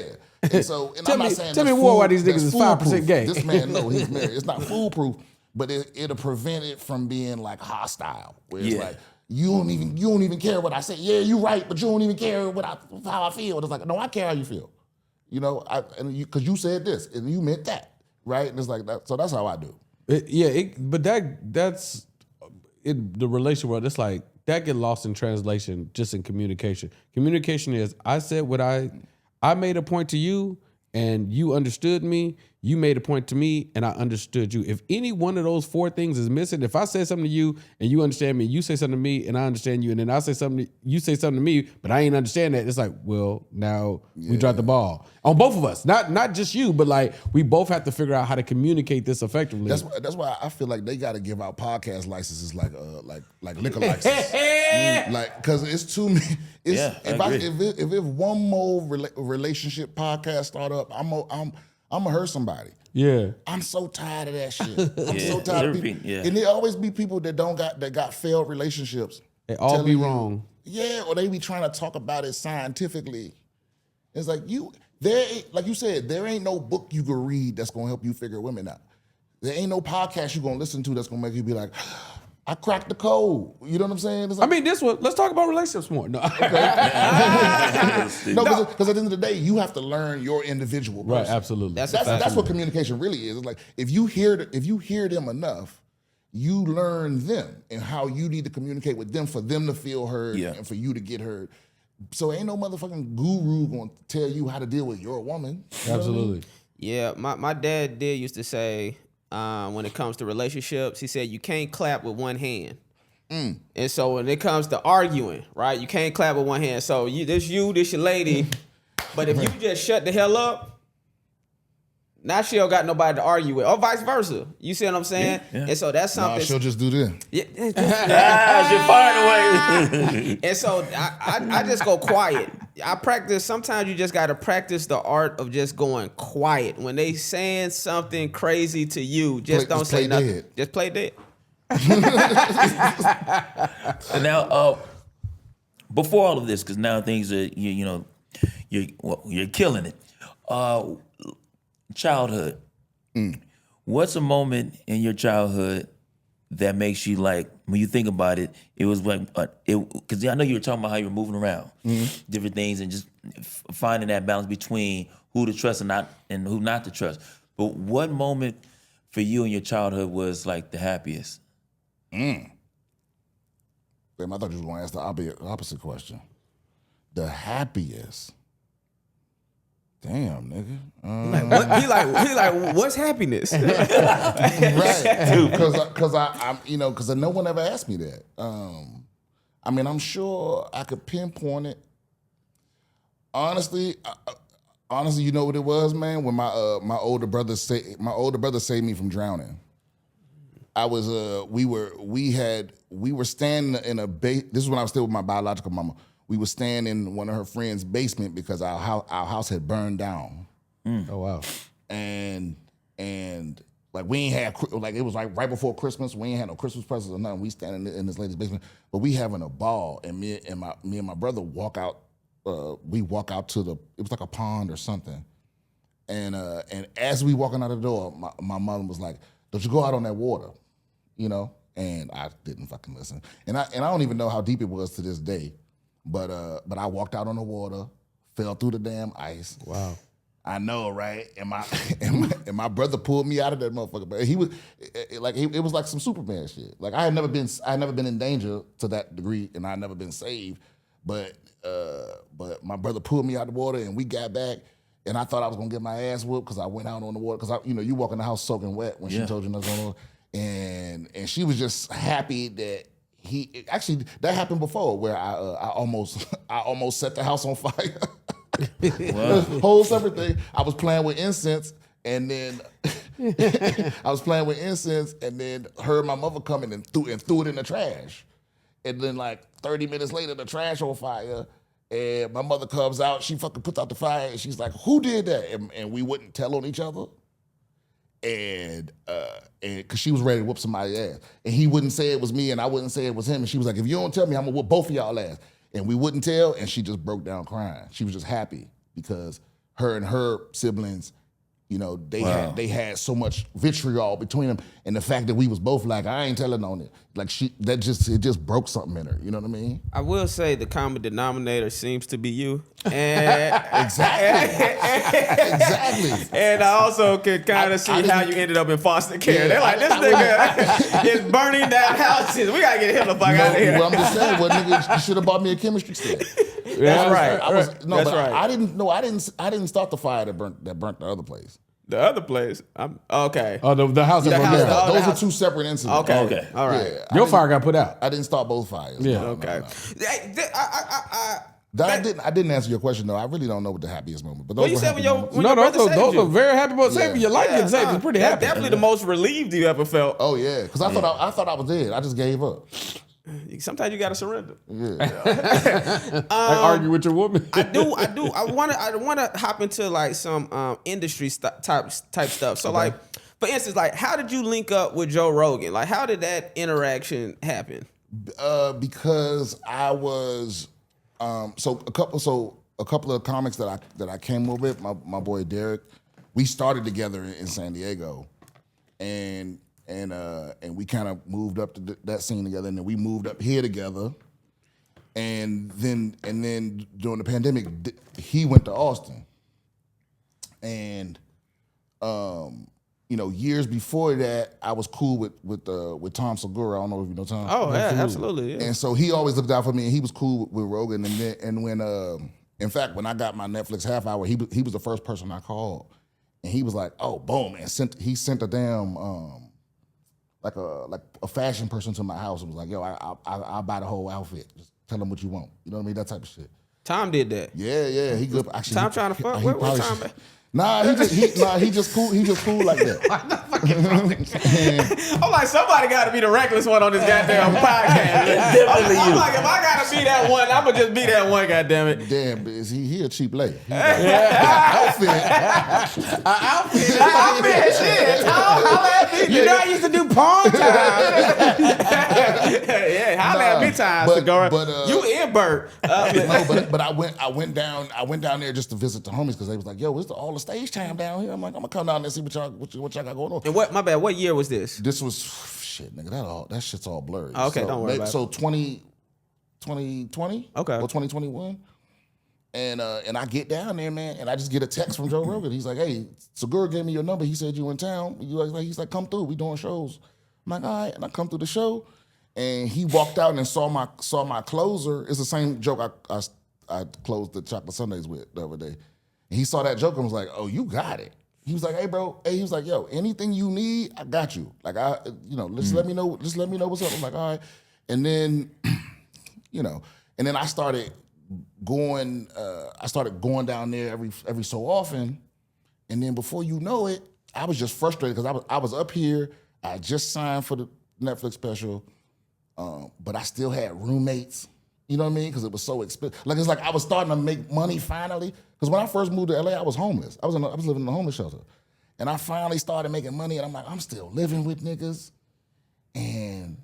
And so, and tell I'm not me, saying tell me more why these niggas is 5% gay. This man, no, he's married. It's not foolproof, but it'll prevent it from being like hostile, where it's like, you don't even care what I say. Yeah, you're right, but you don't even care how I feel. It's like, no, I care how you feel. You know, because you said this and you meant that, right? And it's like that. So that's how I do. But that's in the relation world. It's like that get lost in translation, just in communication. Communication is, I said what I made a point to you, and you understood me. You made a point to me, and I understood you. If any one of those four things is missing, if I say something to you and you understand me, you say something to me and I understand you, and then I say something, you say something to me, but I ain't understand that. It's like, well, now we dropped the ball on both of us. Not just you, but like we both have to figure out how to communicate this effectively. That's why I feel like they got to give out podcast licenses like liquor licenses, like because it's too many. If one more relationship podcast start up, I'm gonna hurt somebody. Yeah. I'm so tired of that shit. I'm so tired of people. Yeah. And there always be people that got failed relationships. They all telling be you, wrong. Yeah, or they be trying to talk about it scientifically. It's like like you said, there ain't no book you can read that's gonna help you figure women out. There ain't no podcast you gonna listen to that's gonna make you be like, I cracked the code. You know what I'm saying? It's like, I mean, let's talk about relationships more. No. no, because at the end of the day, you have to learn your individual person. Right, absolutely. That's what communication really is. It's like if you hear them enough, you learn them and how you need to communicate with them for them to feel heard and for you to get heard. So ain't no motherfucking guru gonna tell you how to deal with your woman. Absolutely. Yeah, my dad used to say, when it comes to relationships, he said you can't clap with one hand. And so when it comes to arguing, right, you can't clap with one hand. So this your lady, but if you just shut the hell up, now she don't got nobody to argue with, or vice versa. You see what I'm saying? Yeah. And so that's something. Nah, she'll just do this. Yeah, She fired away. and so I just go quiet. I practice. Sometimes you just got to practice the art of just going quiet. When they saying something crazy to you, don't say nothing. Dead. Just play dead. And now, before all of this, because now things are you're killing it. Childhood. What's a moment in your childhood that makes you like, when you think about it, it was like, because I know you were talking about how you were moving around, different things, and just finding that balance between who to trust and who not to trust. But what moment for you in your childhood was like the happiest? Damn, I thought you was going to ask the opposite question. The happiest. Damn, nigga. He like, what's happiness? Right, because no one ever asked me that. I mean, I'm sure I could pinpoint it. Honestly, you know what it was, man. When my older brother saved me from drowning. I was we were standing in a this is when I was still with my biological mama. We were staying in one of her friend's basement because our house had burned down. Oh wow! And like we ain't had, like it was like right before Christmas. We ain't had no Christmas presents or nothing. We standing in this lady's basement, but we having a ball. And me and my brother walk out. We walk out to it was like a pond or something. And as we walking out the door, my mom was like, "Don't you go out on that water," you know? And I didn't fucking listen. And I don't even know how deep it was to this day. But I walked out on the water, fell through the damn ice. Wow. I know, right? And my brother pulled me out of that motherfucker. But he was it was like some Superman shit. Like I had never been in danger to that degree, and I had never been saved. But my brother pulled me out of the water, and we got back. And I thought I was gonna get my ass whooped because I went out on the water. Because you walk in the house soaking wet when she told you nothing going on. And she was just happy that. That happened before where I almost set the house on fire. Whole separate thing. I was playing with incense and then heard my mother coming and threw it in the trash. And then like 30 minutes later, the trash on fire. And my mother comes out, she fucking puts out the fire, and she's like, "Who did that?" And we wouldn't tell on each other. And because she was ready to whoop somebody's ass. And he wouldn't say it was me, and I wouldn't say it was him. And she was like, "If you don't tell me, I'm gonna whoop both of y'all ass." And we wouldn't tell, and she just broke down crying. She was just happy because her and her siblings, they had so much vitriol between them. And the fact that we was both like, I ain't telling on it. Like it just broke something in her. You know what I mean? I will say the common denominator seems to be you. And Exactly. And I also can kind of see how you ended up in foster care. They're like, this nigga is burning down houses. We gotta get him the fuck out of here. Well, I'm just saying, nigga, you should have bought me a chemistry set. That's right. I didn't start the fire that burnt the other place. The other place, okay. Oh, the house that burned down. Those are two separate incidents. Okay. All right. Yeah, Your fire got put out. I didn't start both fires. Yeah. Okay. I didn't answer your question though. I really don't know what the happiest moment. But those Well, you were said when happy your moments. Those are very happy about saving your life. Getting saved is pretty That's happy. definitely the most relieved you ever felt. Oh yeah, because I thought I was dead. I just gave up. Sometimes you gotta surrender. Like argue with your woman. I do. I wanna hop into like some industry type stuff. So like, for instance, like how did you link up with Joe Rogan? Like how did that interaction happen? Because I was a couple of comics that I came up with, my boy Derek, we started together in San Diego, and we kind of moved up to that scene together, and then we moved up here together, and then during the pandemic, he went to Austin, and years before that, I was cool with Tom Segura. I don't know if you know Tom. Oh, yeah, absolutely. Yeah. And so he always looked out for me, and he was cool with Rogan. And when in fact, when I got my Netflix half hour, he was the first person I called, and he was like, "Oh, boom!" And he sent a damn like a fashion person to my house and was like, "Yo, I'll buy the whole outfit. Just tell them what you want." You know what I mean? That type of shit. Tom did that. Yeah. He good. Actually, Tom trying to fuck. Where Tom at? Nah, he just cool. He just cool like that. I'm like, somebody got to be the reckless one on this goddamn podcast. I'm like, if I gotta be that one, I'ma just be that one. Goddamn it. Damn, he a cheap lady. Outfit. Shit. You know I used to do porn time. Yeah, holla at me time, Segura. You in Bert. But I went down there just to visit the homies because they was like, "Yo, it's all the stage time down here." I'm like, I'm gonna come down there and see what y'all got going on. And what year was this? This was shit, nigga. That shit's all blurry. Okay, so, don't worry about it. So 2020, okay, or 2021, and I get down there, man, and I just get a text from Joe Rogan. He's like, "Hey, Segura gave me your number. He said you in town. He's like, come through. We doing shows." I'm like, all right, and I come through the show, and he walked out and saw my closer. It's the same joke I closed the chocolate sundaes with the other day. And he saw that joke and was like, "Oh, you got it." He was like, "Hey, bro." Hey, he was like, "Yo, anything you need, I got you. Like, let me know. Just let me know what's up." I'm like, "All right." And then, and then I started going down there every so often. And then before you know it, I was just frustrated because I was up here. I just signed for the Netflix special, but I still had roommates. You know what I mean? Because it was so expensive. It's like I was starting to make money finally. Because when I first moved to LA, I was homeless. I was living in a homeless shelter. And I finally started making money, and I'm like, I'm still living with niggas. And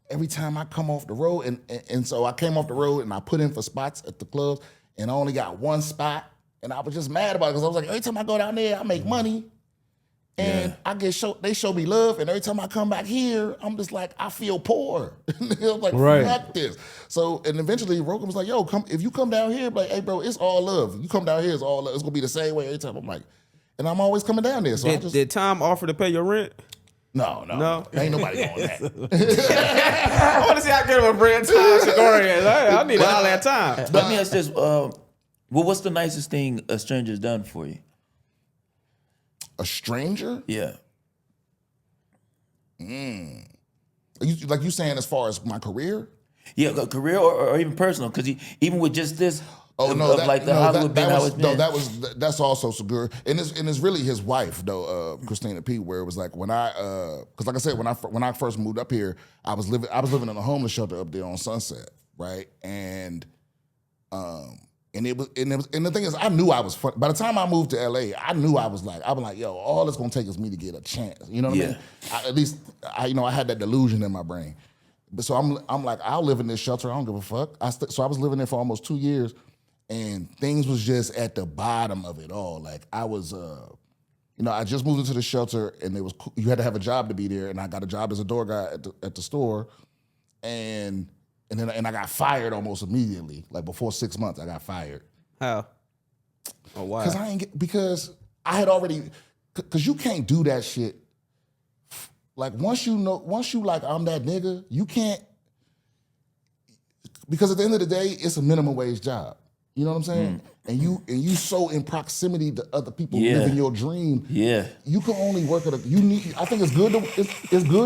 every time I come off the road, and so I came off the road, and I put in for spots at the clubs, and I only got one spot. And I was just mad about it, because I was like, every time I go down there, I make money. And they show me love, and every time I come back here, I'm just like, I feel poor. I'm like, fuck this. So, and eventually Rogan was like, "Yo, if you come down here, like, hey bro, it's all love. You come down here, it's all love. It's gonna be the same way every time." I'm like, and I'm always coming down there. So did Tom offer to pay your rent? No. Ain't nobody doing that. I want to see how good of a friend Tom Segura is. I need all that time. Let me ask this: what's the nicest thing a stranger's done for you? A stranger? Yeah. You saying as far as my career? Yeah, career or even personal, because even with just this. That's also Segura, and it's really his wife though, Christina P. Where it was like when because like I said, when I first moved up here, I was living in a homeless shelter up there on Sunset, right? And the thing is, I knew I was by the time I moved to LA, I knew I was like, yo, all it's gonna take is me to get a chance. You know what I mean? At least I had that delusion in my brain. But so I'm like, I'll live in this shelter. I don't give a fuck. So I was living there for almost 2 years, and things was just at the bottom of it all. Like I was, I just moved into the shelter, and you had to have a job to be there, and I got a job as a door guy at the store, and then I got fired almost immediately. Like before 6 months, I got fired. How? Oh, why? Because I had already, because you can't do that shit. Like once you like I'm that nigga, you can't. Because at the end of the day, it's a minimum wage job. You know what I'm saying? And you so in proximity to other people living your dream. Yeah. You can only work at I think it's good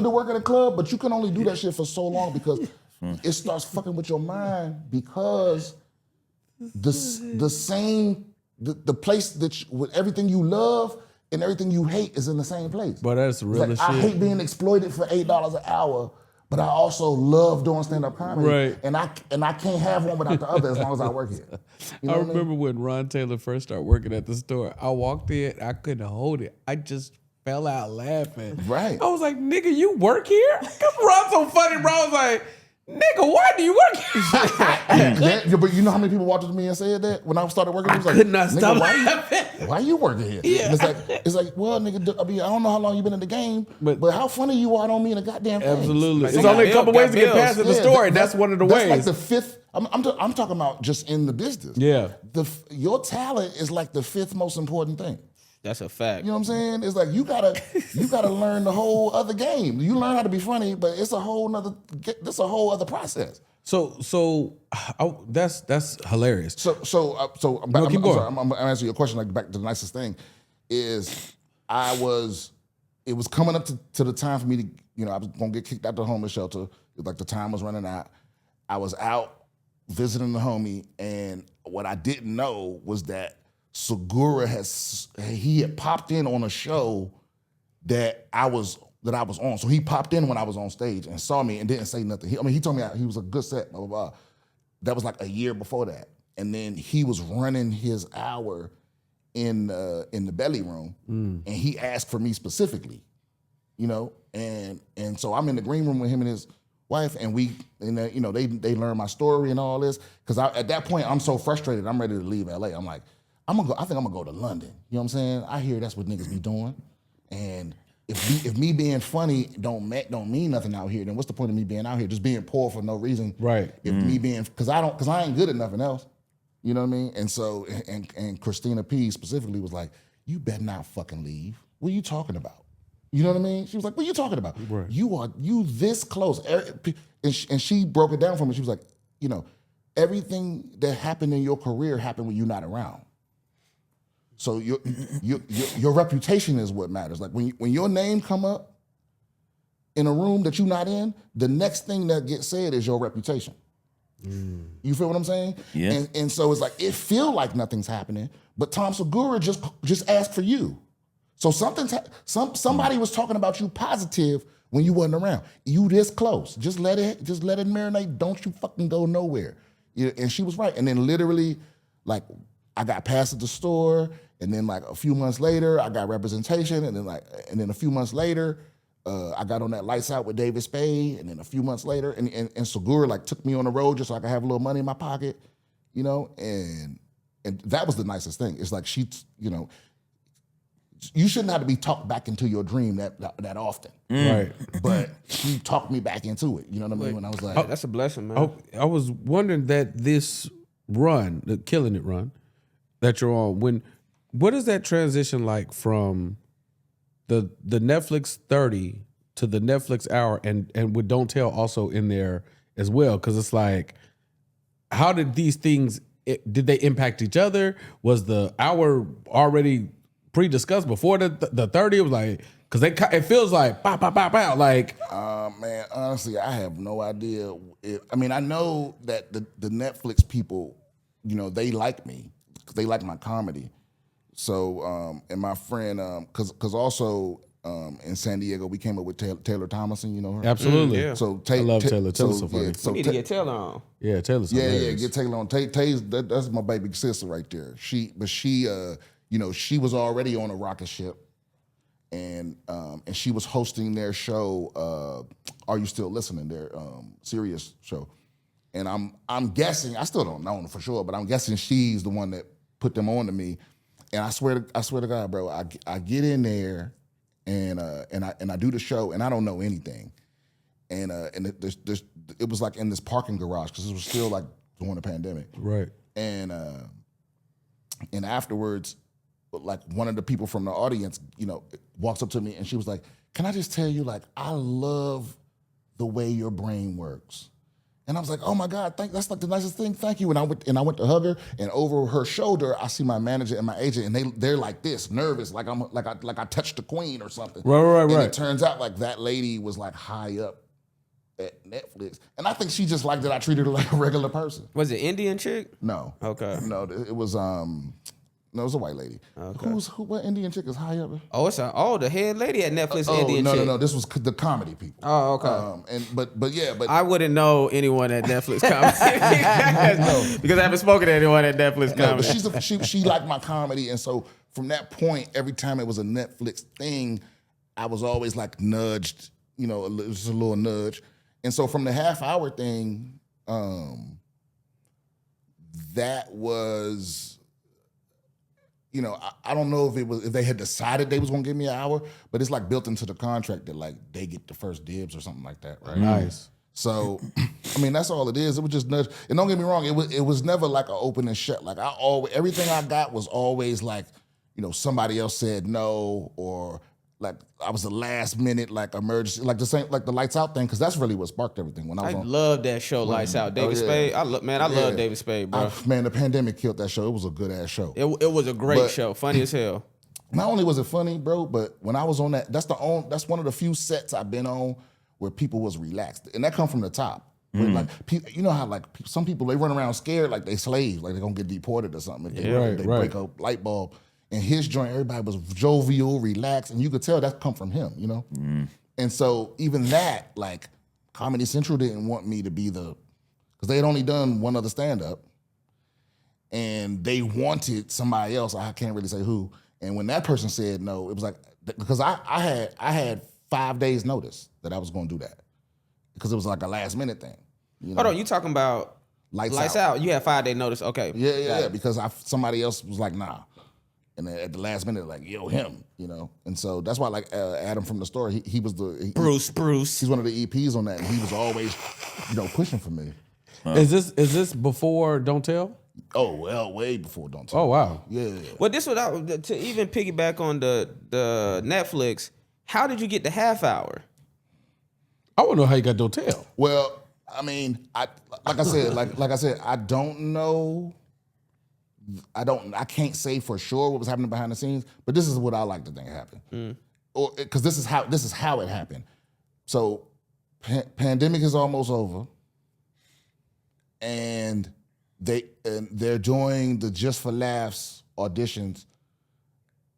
to work at a club, but you can only do that shit for so long because it starts fucking with your mind, because the place with everything you love and everything you hate is in the same place. But that's real shit. I hate being exploited for $8 an hour, but I also love doing stand-up comedy. Right. And I can't have one without the other as long as I work here. You know I what remember when Ron Taylor first started working at the store. I walked in, I couldn't hold it. I just fell out laughing. Right. I was like, nigga, you work here? Because Ron's so funny, bro. I was like, nigga, why do you work here? But you know how many people walked up to me and said that when I started working? It was like, could not nigga, stop laughing. Why you working here? Yeah. And it's like, well, nigga, I mean, I don't know how long you been in the game, but how funny you are don't mean a goddamn thing. Absolutely. Like, There's they only got a couple bills, ways to get got past in the Yeah, store, and that's one of the that's ways. like the fifth. I'm talking about just in the business. Yeah. Your talent is like the fifth most important thing. That's a fact. You know what I'm saying? It's like you gotta learn the whole other game. You learn how to be funny, but it's a whole other process. So that's hilarious. So keep I'm going. sorry, I'm gonna answer your question like back to the nicest thing is it was coming up to the time for me to, I was gonna get kicked out the homeless shelter. Like the time was running out. I was out visiting the homie, and what I didn't know was that Segura had popped in on a show that I was on. So he popped in when I was on stage and saw me and didn't say nothing. He told me he was a good set, blah, blah, blah. That was like a year before that. And then he was running his hour in the belly room, and he asked for me specifically, and so I'm in the green room with him and his wife, and they learn my story and all this. Because at that point, I'm so frustrated, I'm ready to leave LA. I'm like, I think I'm gonna go to London. You know what I'm saying? I hear that's what niggas be doing. And if me being funny don't mean nothing out here, then what's the point of me being out here? Just being poor for no reason. Right. If me being, because I ain't good at nothing else. You know what I mean? And so, and Christina P specifically was like, you better not fucking leave. What are you talking about? You know what I mean? She was like, what are you talking about? Right. You this close. And she broke it down for me. She was like, everything that happened in your career happened when you're not around. So your reputation is what matters. Like when your name come up in a room that you're not in, the next thing that gets said is your reputation. You feel what I'm saying? Yeah. And so it's like it feel like nothing's happening, but Tom Segura just asked for you. So somebody was talking about you positive when you wasn't around. You this close. Just let it marinate. Don't you fucking go nowhere. And she was right. And then literally, like, I got passed at the store, and then like a few months later, I got representation, and then a few months later, I got on that Lights Out with David Spade, and then a few months later, and Segura like took me on the road just so I could have a little money in my pocket, and that was the nicest thing. It's like you shouldn't have to be talked back into your dream that often. Right. But she talked me back into it. You know what I mean? When I was like, That's a blessing, man. I was wondering that this run, the Killing It run that you're on, what is that transition like from the Netflix 30 to the Netflix hour and with Don't Tell also in there as well? Because it's like, how did these things, did they impact each other? Was the hour already pre-discussed before the 30? It was like, because it feels like pow, pow, pow, pow, like. Man, honestly, I have no idea. I know that the Netflix people, they like me. They like my comedy. So, and my friend, because also in San Diego, we came up with Taylor Thomason, you know her? Absolutely. Yeah. So I love Taylor. Taylor's so funny. Yeah, so We need to get Taylor on. Yeah, Taylor's hilarious. get Taylor on. Tay's that's my baby sister right there. She was already on a rocket ship, and she was hosting their show. Are You Still Listening? Their Sirius show, and I'm guessing. I still don't know for sure, but I'm guessing she's the one that put them on to me. And I swear to God, bro, I get in there, and I do the show, and I don't know anything, and it was like in this parking garage because it was still like during the pandemic, Right. and afterwards, like one of the people from the audience, walks up to me and she was like, "Can I just tell you, like, I love the way your brain works." And I was like, "Oh my God, that's like the nicest thing. Thank you." And I went to hug her, and over her shoulder, I see my manager and my agent, and they're like this, nervous, like I touched the queen or something. Right. And it turns out like that lady was like high up at Netflix, and I think she just liked that I treated her like a regular person. Was it Indian chick? No. Okay. No, it was No, it was a white lady. Okay. What Indian chick is high up? Oh, it's the head lady at Netflix. Indian no, chick. no. This was the comedy people. Oh, okay. But I wouldn't know anyone at Netflix comedy because I haven't spoken to anyone at Netflix comedy. But she liked my comedy, and so from that point, every time it was a Netflix thing, I was always like nudged, just a little nudge. And so from the half-hour thing, that was. I don't know if they had decided they was gonna give me an hour, but it's like built into the contract that like they get the first dibs or something like that, right? Nice. So, I mean, that's all it is. It was just nudge. And don't get me wrong, it was never like an open and shut. Like everything I got was always like, somebody else said no, or like I was the last minute like emergency, like the same like the Lights Out thing, because that's really what sparked everything. When I love that show, Lights Out. David Spade. I love David Spade, bro. Man, the pandemic killed that show. It was a good ass show. It was a great show, funny as hell. Not only was it funny, bro, but when I was on that's one of the few sets I've been on where people was relaxed, and that come from the top. Where, like, how like some people they run around scared like they slaves, like they're gonna get deported or something. If they break a light bulb. And his joint, everybody was jovial, relaxed, and you could tell that come from him, And so even that, like, Comedy Central didn't want me to be because they had only done one other stand-up, and they wanted somebody else. I can't really say who. And when that person said no, it was like because I had 5 days notice that I was going to do that because it was like a last minute thing. Hold on, you talking about Lights Out? You had 5 day notice, okay? Yeah. Because somebody else was like nah. And then at the last minute, like, him, And so that's why, like, Adam from the store, he was Bruce. He's one of the EPs on that, and he was always, pushing for me. Is this before Don't Tell? Oh, well, way before Don't Tell. Oh, wow. Yeah. Well, this was to even piggyback on the Netflix, how did you get the half hour? I want to know how you got Don't Tell. Well, I mean, like I said, I don't know. I can't say for sure what was happening behind the scenes, but this is what I like to think happened. Or because this is how it happened. So pandemic is almost over, and they're doing the Just for Laughs auditions.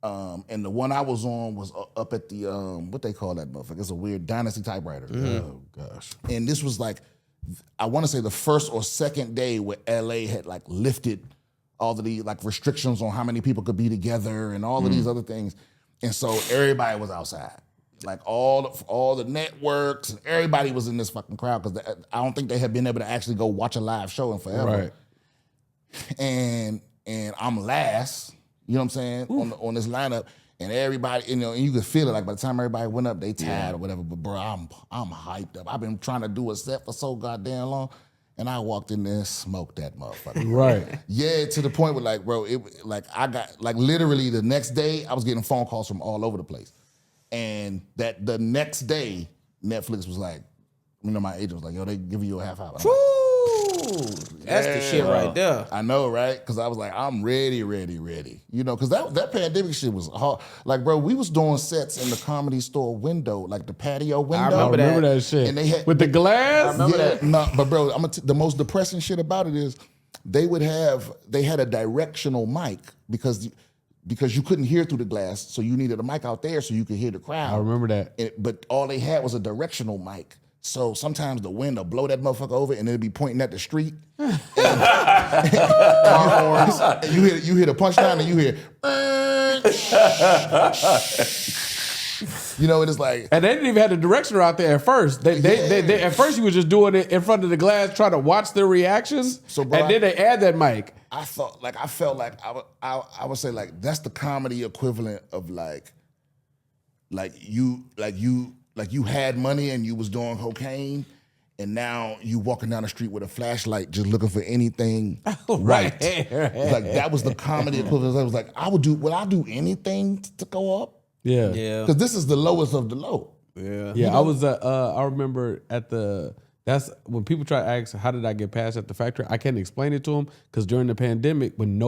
And the one I was on was up at the what they call that motherfucker? It's a weird Dynasty typewriter. Oh gosh. And this was like, I want to say the first or second day where LA had like lifted all of the like restrictions on how many people could be together and all of these other things. And so everybody was outside. Like all the networks and everybody was in this fucking crowd because I don't think they had been able to actually go watch a live show in forever. Right. And I'm last, you know what I'm saying, on this lineup. And everybody, and you could feel it. Like by the time everybody went up, they tired or whatever. But bro, I'm hyped up. I've been trying to do a set for so goddamn long. And I walked in there and smoked that motherfucker. Right. Yeah, to the point where like, bro, I got like literally the next day I was getting phone calls from all over the place. And that the next day, Netflix was like, my agent was like, yo, they give you a half hour. That's the shit right there. I know, right? Because I was like, I'm ready. Because that pandemic shit was hard. Like, bro, we was doing sets in the Comedy Store window, like the patio window. I remember that shit. And they had, with the glass? I remember that. No, but bro, the most depressing shit about it is they had a directional mic because you couldn't hear through the glass, so you needed a mic out there so you could hear the crowd. I remember that. But all they had was a directional mic. So sometimes the wind will blow that motherfucker over and it'll be pointing at the street. And you hear the punchline and you hear, and it's like. And they didn't even have the directioner out there at first. They at first you was just doing it in front of the glass, trying to watch their reactions. So, bro, and then they add that mic. I felt like I would say like that's the comedy equivalent of like you had money and you was doing cocaine, and now you walking down the street with a flashlight just looking for anything right. Like that was the comedy equivalent. I was like, would I do anything to go up? Yeah. Because this is the lowest of the low. Yeah. I remember that's when people try to ask, how did I get past at the factory? I can't explain it to them because during the pandemic, when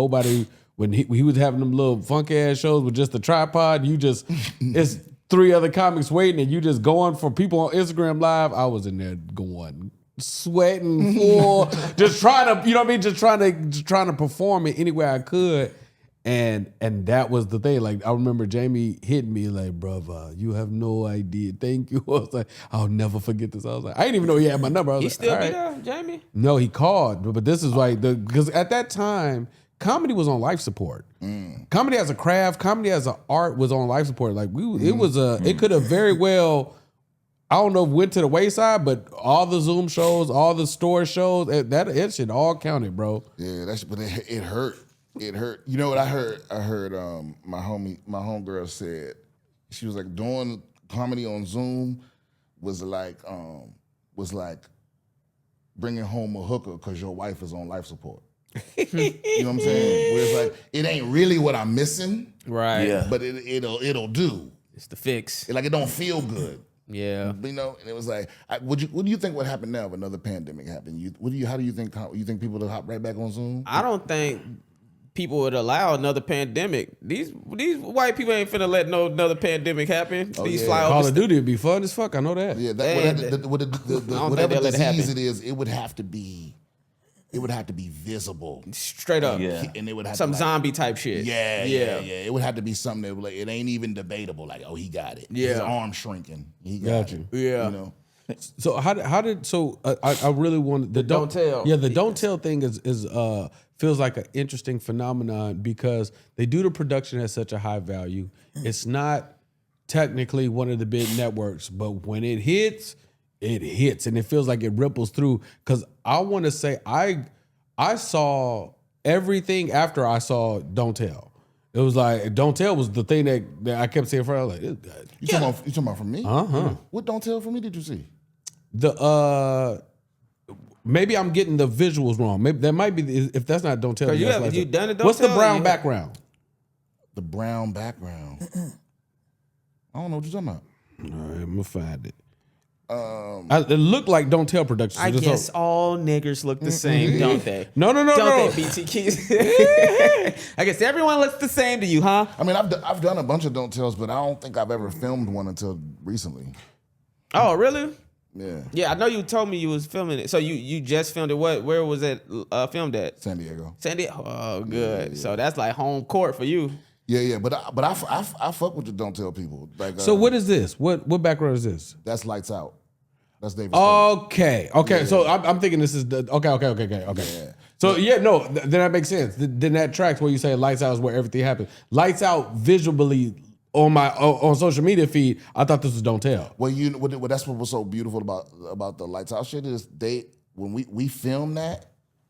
he was having them little funky ass shows with just the tripod, it's 3 other comics waiting and you just going for people on Instagram Live. I was in there going, sweating full, just trying to, just trying to perform it any way I could. And that was the thing. Like, I remember Jamie hitting me like, brother, you have no idea. Thank you. I was like, I'll never forget this. I was like, I didn't even know he had my number. I was He like, still all be right. there, Jamie? No, he called. But this is like because at that time, comedy was on life support. Comedy as a craft, comedy as an art was on life support. Like it could have very well, I don't know, went to the wayside, but all the Zoom shows, all the store shows, that shit all counted, bro. Yeah, but it hurt. It hurt. You know what I heard? I heard my homegirl said, she was like, doing comedy on Zoom was like bringing home a hooker because your wife is on life support. You know what I'm saying? Where it's like, it ain't really what I'm missing, Right. Yeah. but it'll do. It's the fix. Like, it don't feel good. Yeah. You know, and it was like, what do you think would happen now if another pandemic happened? How do you think people will hop right back on Zoom? I don't think people would allow another pandemic. These white people ain't finna let another pandemic happen. These fly Call over. of Duty would be fun as fuck. I know that. Yeah, whatever disease it is, it would have to be visible. Straight up. Yeah. And it would have Some to, like, zombie type shit. Yeah. It would have to be something that like, it ain't even debatable. Like, oh, he got it. Yeah. His arm shrinking. He got it. Yeah. You know. So I really wanted the don't tell. Yeah, the don't tell thing is feels like an interesting phenomenon because they do the production at such a high value. It's not technically one of the big networks, but when it hits, and it feels like it ripples through. Because I want to say I saw everything after I saw Don't Tell. It was like Don't Tell was the thing that I kept saying for. I was like, this guy. You talking about from me? What Don't Tell from me did you see? Maybe I'm getting the visuals wrong. Maybe that might be if that's not Don't Tell. Cause that's you done it. Don't What's the Tell, brown you- background? The brown background. I don't know what you're talking about. All right, I'm gonna find it. It looked like Don't Tell Productions. I guess all niggers look the same, don't they? No. Don't they, BT Keys? I guess everyone looks the same to you, huh? I mean, I've done a bunch of Don't Tells, but I don't think I've ever filmed one until recently. Oh, really? Yeah. Yeah, I know you told me you was filming it. So you just filmed it. Where was it filmed at? San Diego. San Diego. Oh, good. So that's like home court for you. Yeah, but I fuck with the Don't Tell people. Like, So what is this? What background is this? That's Lights Out. That's David. Okay. So I'm thinking this is the okay. So then that makes sense. Then that tracks where you say Lights Out is where everything happens. Lights Out visually on social media feed. I thought this was Don't Tell. Well, that's what was so beautiful about the Lights Out shit is when we filmed that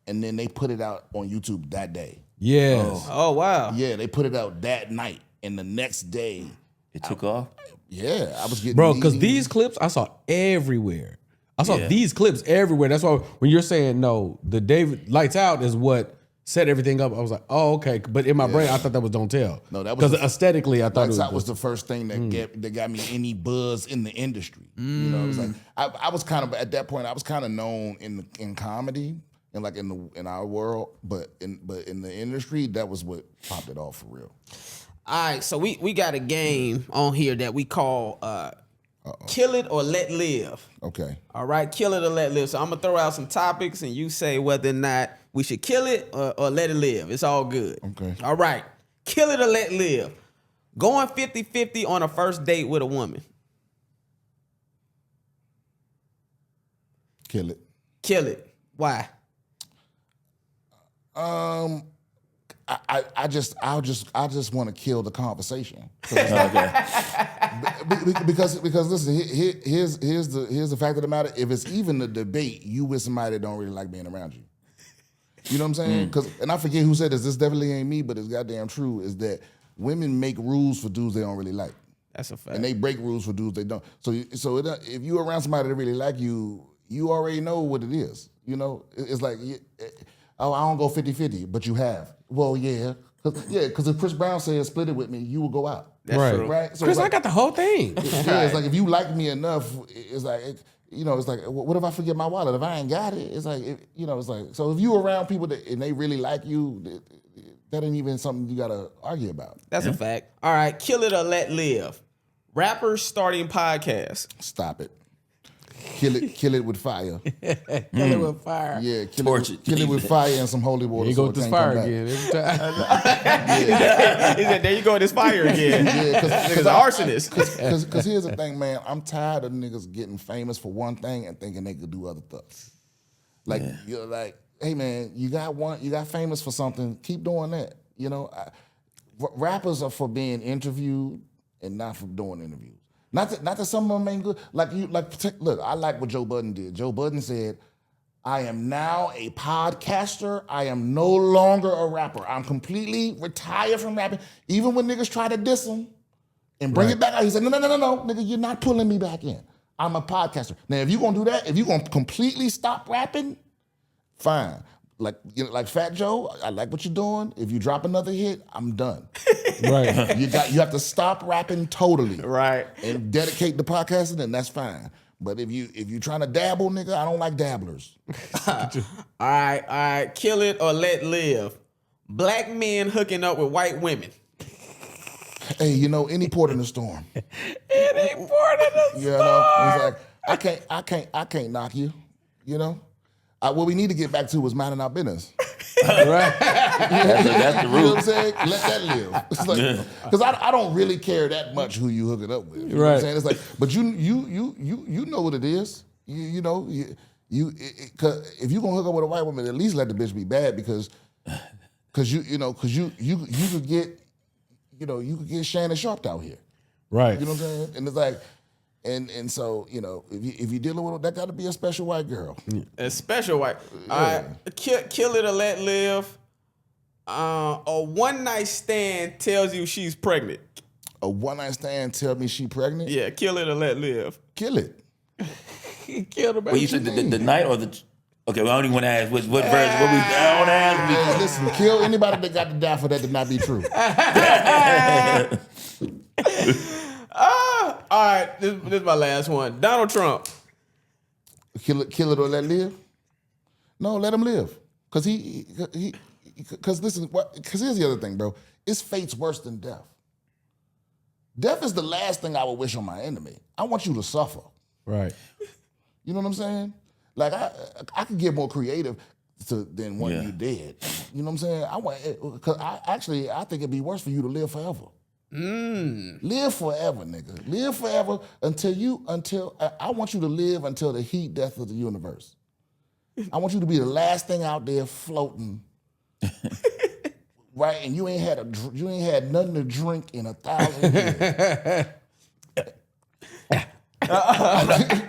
and then they put it out on YouTube that day. Yes. Oh, wow. Yeah, they put it out that night, and the next day, It took off. yeah, I was getting Bro, because meetings. these clips I saw everywhere. I saw Yeah. these clips everywhere. That's why when you're saying no, the David Lights Out is what set everything up. I was like, oh, okay. But in my brain, I thought that was Don't Tell. No, that was because aesthetically, I thought Lights it Out was the first thing that got me any buzz in the industry. You know, it was like I was kind of at that point. I was kind of known in comedy and like in our world, but in the industry, that was what popped it off for real. All right, so we got a game on here that we call Kill It or Let Live. Okay. All right, kill it or let live. So I'm gonna throw out some topics and you say whether or not we should kill it or let it live. It's all good. Okay. All right. Kill it or let live. Going 50-50 on a first date with a woman. Kill it. Kill it. Why? I just want to kill the conversation. Because listen, here's the fact of the matter. If it's even a debate, you with somebody that don't really like being around you. You know what I'm saying? And I forget who said this. This definitely ain't me, but it's goddamn true. Is that women make rules for dudes they don't really like, That's a fact. and they break rules for dudes they don't. So if you around somebody that really like you, you already know what it is. You know, it's like, oh, I don't go 50-50, but you have. Well, yeah. Because if Chris Brown said split it with me, you will go out. Right. true. Right? So Chris, it's I got the whole thing. it's like if you like me enough, it's like, it's like, what if I forget my wallet? If I ain't got it, it's like, it's like, so if you around people and they really like you, that ain't even something you gotta argue about. That's a fact. All right, kill it or let live. Rappers starting podcasts. Stop it. Kill it with fire. Kill it with fire. Yeah, Torch it. Kill it with fire and some holy water. You so go it with this can't fire come back. again every time. He said, there you go, this fire again. Yeah, Niggas an arsonist. Because here's the thing, man. I'm tired of niggas getting famous for one thing and thinking they could do other stuff. Like you're like, hey man, you got famous for something. Keep doing that. You know, rappers are for being interviewed and not for doing interviews. Not that some of them ain't good. Look, I like what Joe Budden did. Joe Budden said, I am now a podcaster. I am no longer a rapper. I'm completely retired from rapping. Even when niggas try to diss him and bring it back out, he said, no, nigga, you're not pulling me back in. I'm a podcaster. Now, if you're gonna do that, if you're gonna completely stop rapping, fine. Like Fat Joe, I like what you're doing. If you drop another hit, I'm done. Right. You have to stop rapping totally. Right. And dedicate to podcasting, then that's fine. But if you trying to dabble, nigga, I don't like dabblers. All right. Kill it or let live. Black men hooking up with white women. Hey, any port in the storm. Any port in the storm. You know, it's like I can't knock you. What we need to get back to is minding our business. Right. That's the You know root. what I'm saying? Let that live. It's like, because I don't really care that much who you hook it up with. You know what I'm Right. saying? It's like, but you know what it is. Cause if you gonna hook up with a white woman, at least let the bitch be bad because you could get you could get Shannon Sharp out here. Right. You know what I'm saying? And it's like, and so if you're dealing with that, got to be a special white girl. A special white. All right. Kill it or let live. A one night stand tells you she's pregnant. A one night stand tell me she pregnant. Yeah, kill it or let live. Kill it. Kill the baby. Well, you said the night or the. Okay, well, I don't even want to ask what version. I want to ask. Hey, listen, kill anybody that got to die for that to not be true. All right, this is my last one. Donald Trump. Kill it or let live? No, let him live. Because listen, because here's the other thing, bro. It's fate's worse than death. Death is the last thing I would wish on my enemy. I want you to suffer. Right. You know what I'm saying? Like I could get more creative than when you dead. You know what I'm saying? I think it'd be worse for you to live forever. Live forever, nigga. Live forever until I want you to live until the heat death of the universe. I want you to be the last thing out there floating, right? And you ain't had nothing to drink in 1,000 years.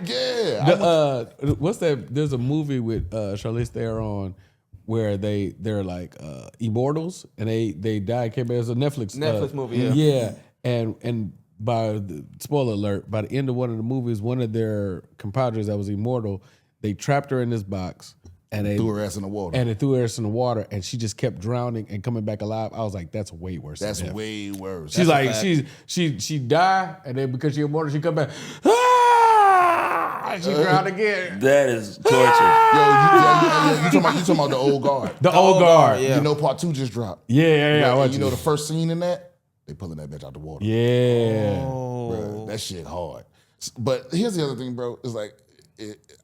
Yeah. What's that? There's a movie with Charlize Theron where they're like immortals and they die. Came back. It's a Netflix movie. Yeah, and by the spoiler alert, by the end of one of the movies, one of their compadres that was immortal, they trapped her in this box and they Threw her ass in the water. And they threw her ass in the water, and she just kept drowning and coming back alive. I was like, that's way worse. That's than death. way worse. She's That's like she died, and then because she's immortal, she come back. Ah! She drowned again. That is torture. you talking about the old guard. The old guard. yeah. You know, part 2 just dropped. Yeah. I And watched you know it. the first scene in that? They pulling that bitch out the water. Yeah. Bruh, that shit hard. But here's the other thing, bro. It's like,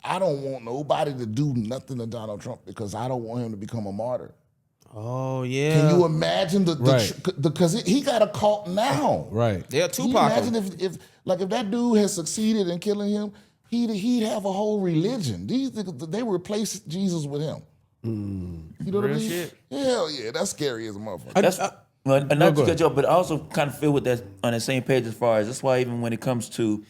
I don't want nobody to do nothing to Donald Trump because I don't want him to become a martyr. Oh yeah. Can you imagine Right. because he got a cult now. Right. Yeah, Can you Tupac. imagine if that dude has succeeded in killing him, he'd have a whole religion. They replaced Jesus with him. You know what I mean? shit. Hell yeah, that's scary as a motherfucker. That's well, not go to cut you off, but I also kind of feel with that on the same page as far as that's why even when it comes to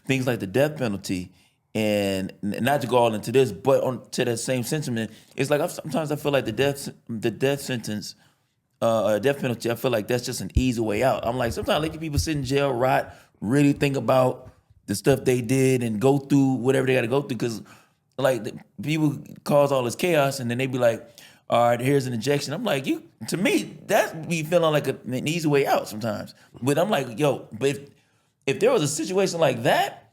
things like the death penalty, and not to go all into this, but to that same sentiment, it's like sometimes I feel like the death sentence, death penalty, I feel like that's just an easy way out. I'm like, sometimes letting people sit in jail, rot, really think about the stuff they did and go through whatever they got to go through, because like people cause all this chaos and then they be like, all right, here's an injection. I'm like, to me, that be feeling like an easy way out sometimes. But I'm like, yo, but if there was a situation like that,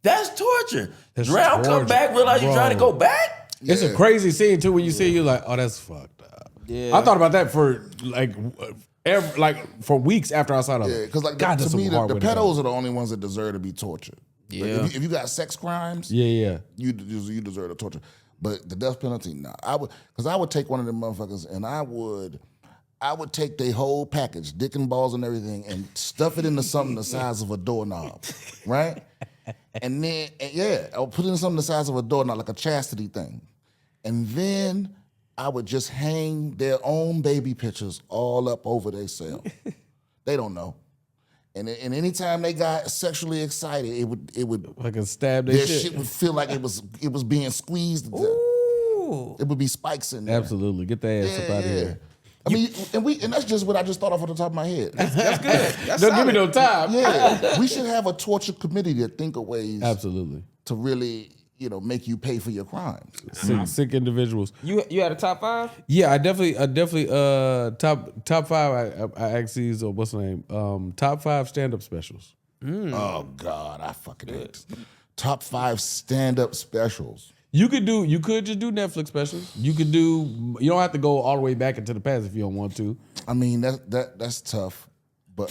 that's torture. That's Drown, come torture, back, realize you're trying to bro. go back? It's a crazy scene too when you see you're like, oh, that's fucked up. Yeah. I thought about that for for weeks after I saw that. Yeah, because like God, to that's me, a the hard way to go. pedos are the only ones that deserve to be tortured. Yeah. Like, if you got sex crimes, Yeah. you deserve the torture. But the death penalty, nah. I would take one of them motherfuckers and I would take their whole package, dick and balls and everything, and stuff it into something the size of a doorknob, right? And then, I would put it in something the size of a doorknob, like a chastity thing. And then I would just hang their own baby pictures all up over their cell. They don't know. And anytime they got sexually excited, it would Like a stab their shit would feel like it was being squeezed. It would be spikes in there. Absolutely. Get the ass up out of here. I mean, and that's just what I just thought off the top of my head. That's good. That's Don't give me solid. no time. Yeah, we should have a torture committee to think of ways Absolutely. to really, make you pay for your crimes. Sick individuals. You had a top 5? Yeah, I definitely top 5. I asked these what's the name? Top 5 stand-up specials. Oh God, I fucking hate this. Top 5 stand-up specials. You could just do Netflix specials. You don't have to go all the way back into the past if you don't want to. I mean that's tough, but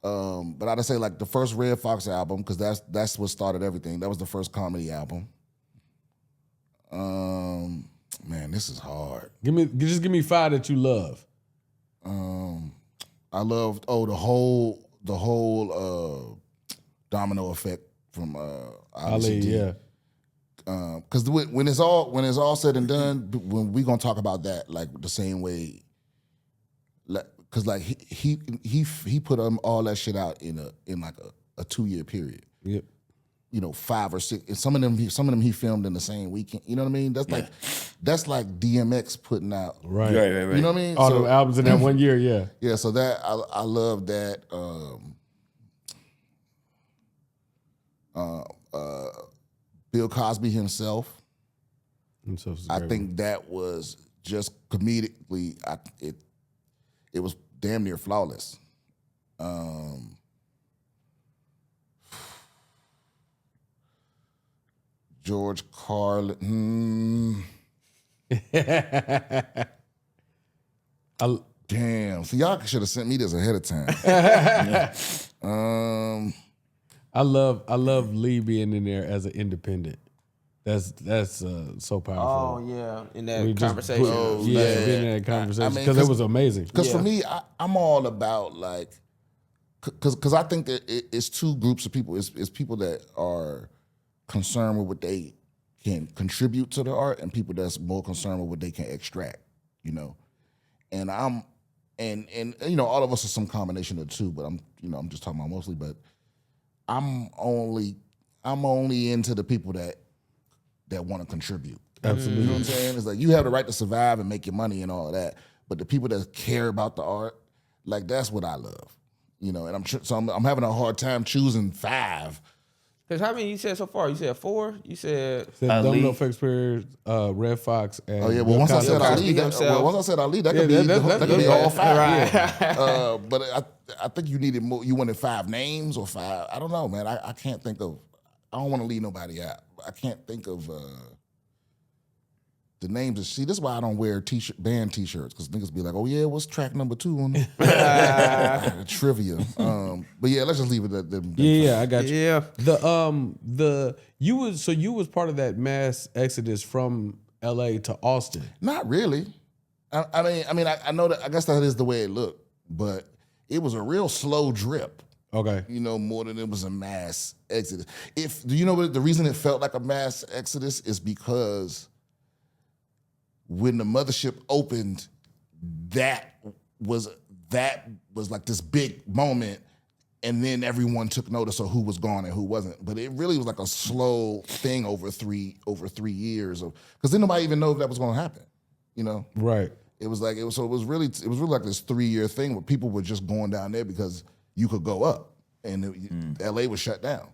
I'd say like the first Red Fox album, because that's what started everything. That was the first comedy album. Man, this is hard. Give me 5 that you love. I loved the whole Domino Effect from Ali, yeah. Because when it's all said and done, when we gonna talk about that like the same way, because like he put all that shit out in like a 2-year period. Yep. 5 or 6. And some of them he filmed in the same weekend. You know what I mean? That's like DMX putting out. Right. You know what I mean? All the albums in that 1 year, yeah. Yeah. So that I love that. Bill Cosby himself. I think that was just comedically, it was damn near flawless. George Carlin. Damn. See, y'all should have sent me this ahead of time. I love Lee being in there as an independent. That's so powerful. Oh yeah, in that We just conversation. being in that conversation I mean, because it was amazing. Because for me, I'm all about like, because I think that it's two groups of people. It's people that are concerned with what they can contribute to the art, and people that's more concerned with what they can extract. And all of us are some combination of the two. But I'm just talking about mostly. But I'm only into the people that want to contribute. Absolutely. You know what I'm saying? It's like you have the right to survive and make your money and all of that, but the people that care about the art, like that's what I love. And I'm having a hard time choosing 5. Because how many you said so far? You said 4? You said Domino Effect, Red Fox, and Oh yeah, well once I said Ali, that could be all 5. Right. Yeah. But I think you needed more. You wanted 5 names or 5. I don't know, man. I can't think of. I don't want to leave nobody out. I can't think of the names. See, this is why I don't wear band T-shirts, because niggas be like, "Oh yeah, what's track number 2 on it?" Trivia. But yeah, let's just leave it at them. Yeah, I got you. yeah. You was part of that mass exodus from L.A. to Austin. Not really. I mean, I know that. I guess that is the way it looked, but it was a real slow drip. Okay. More than it was a mass exodus. Do you know what the reason it felt like a mass exodus is? Because when the mothership opened, that was like this big moment, and then everyone took notice of who was gone and who wasn't. But it really was like a slow thing over 3 years, because then nobody even knew if that was going to happen. Right. It was really like this 3-year thing where people were just going down there because you could go up, and LA was shut down.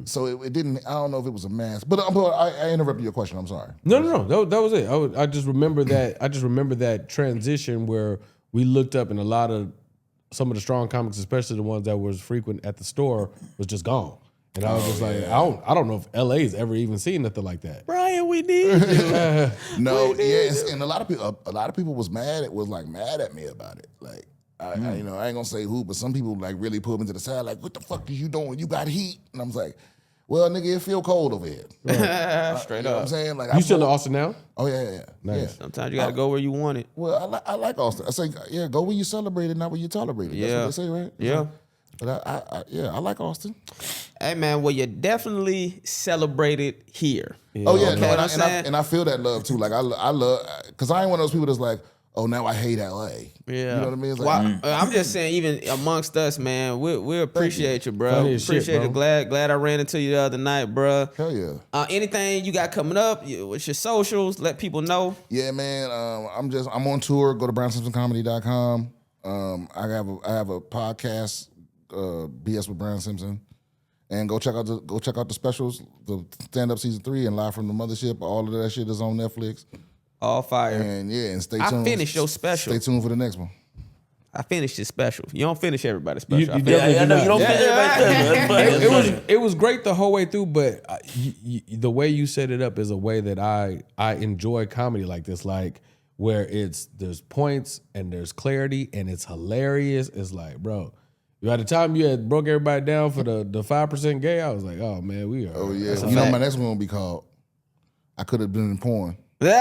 So it didn't. I don't know if it was a mass, but I interrupted your question. I'm sorry. No. That was it. I just remember that. I just remember that transition where we looked up, and a lot of some of the strong comics, especially the ones that was frequent at the store, was just gone. And I was just like, I don't know if LA's ever even seen nothing like that. Brian, we need you. No, yes, and a lot of people was mad. It was like mad at me about it. Like I ain't gonna say who, but some people like really pull me to the side, like, what the fuck is you doing? You got heat. And I'm like, well, nigga, it feel cold over here. Straight You know what I'm up. saying? Like, You still in Austin now? Oh, yeah. Nice. Yeah. Sometimes you gotta go where you want it. Well, I like Austin. I say, yeah, go where you celebrate it, not where you tolerate it. Yeah. That's what they say, right? Yeah. But I like Austin. Hey man, well you definitely celebrated here. Oh yeah, Okay, no, what I'm saying? and I feel that love too. Like I love, because I ain't one of those people that's like, oh, now I hate LA. Yeah, you know what I mean? It's like, well, I'm just saying, even amongst us, man, we appreciate you, bro. Funny as Appreciate shit, you. bro. Glad I ran into you the other night, bro. hell yeah. Anything you got coming up? What's your socials? Let people know. Yeah, man. I'm on tour. Go to BrownSimpsonComedy.com. I have a podcast, BS with Brown Simpson, and go check out the specials, the stand up season 3 and Live from the Mothership. All of that shit is on Netflix. All fire. And and stay I tuned. finished your special. Stay tuned for the next one. I finished your special. You don't finish everybody's special. You I definitely I know you don't Yeah. finish it right there. That's funny. That's funny. It was great the whole way through, but the way you set it up is a way that I enjoy comedy like this, like where there's points and there's clarity and it's hilarious. It's like, bro, by the time you had broke everybody down for the 5% gay, I was like, oh man, we are. Oh yeah. You know my next one will be called I Could Have Been in Porn. Give it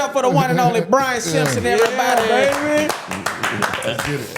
up for the one and only Brian Simpson, everybody. baby. Let's get it.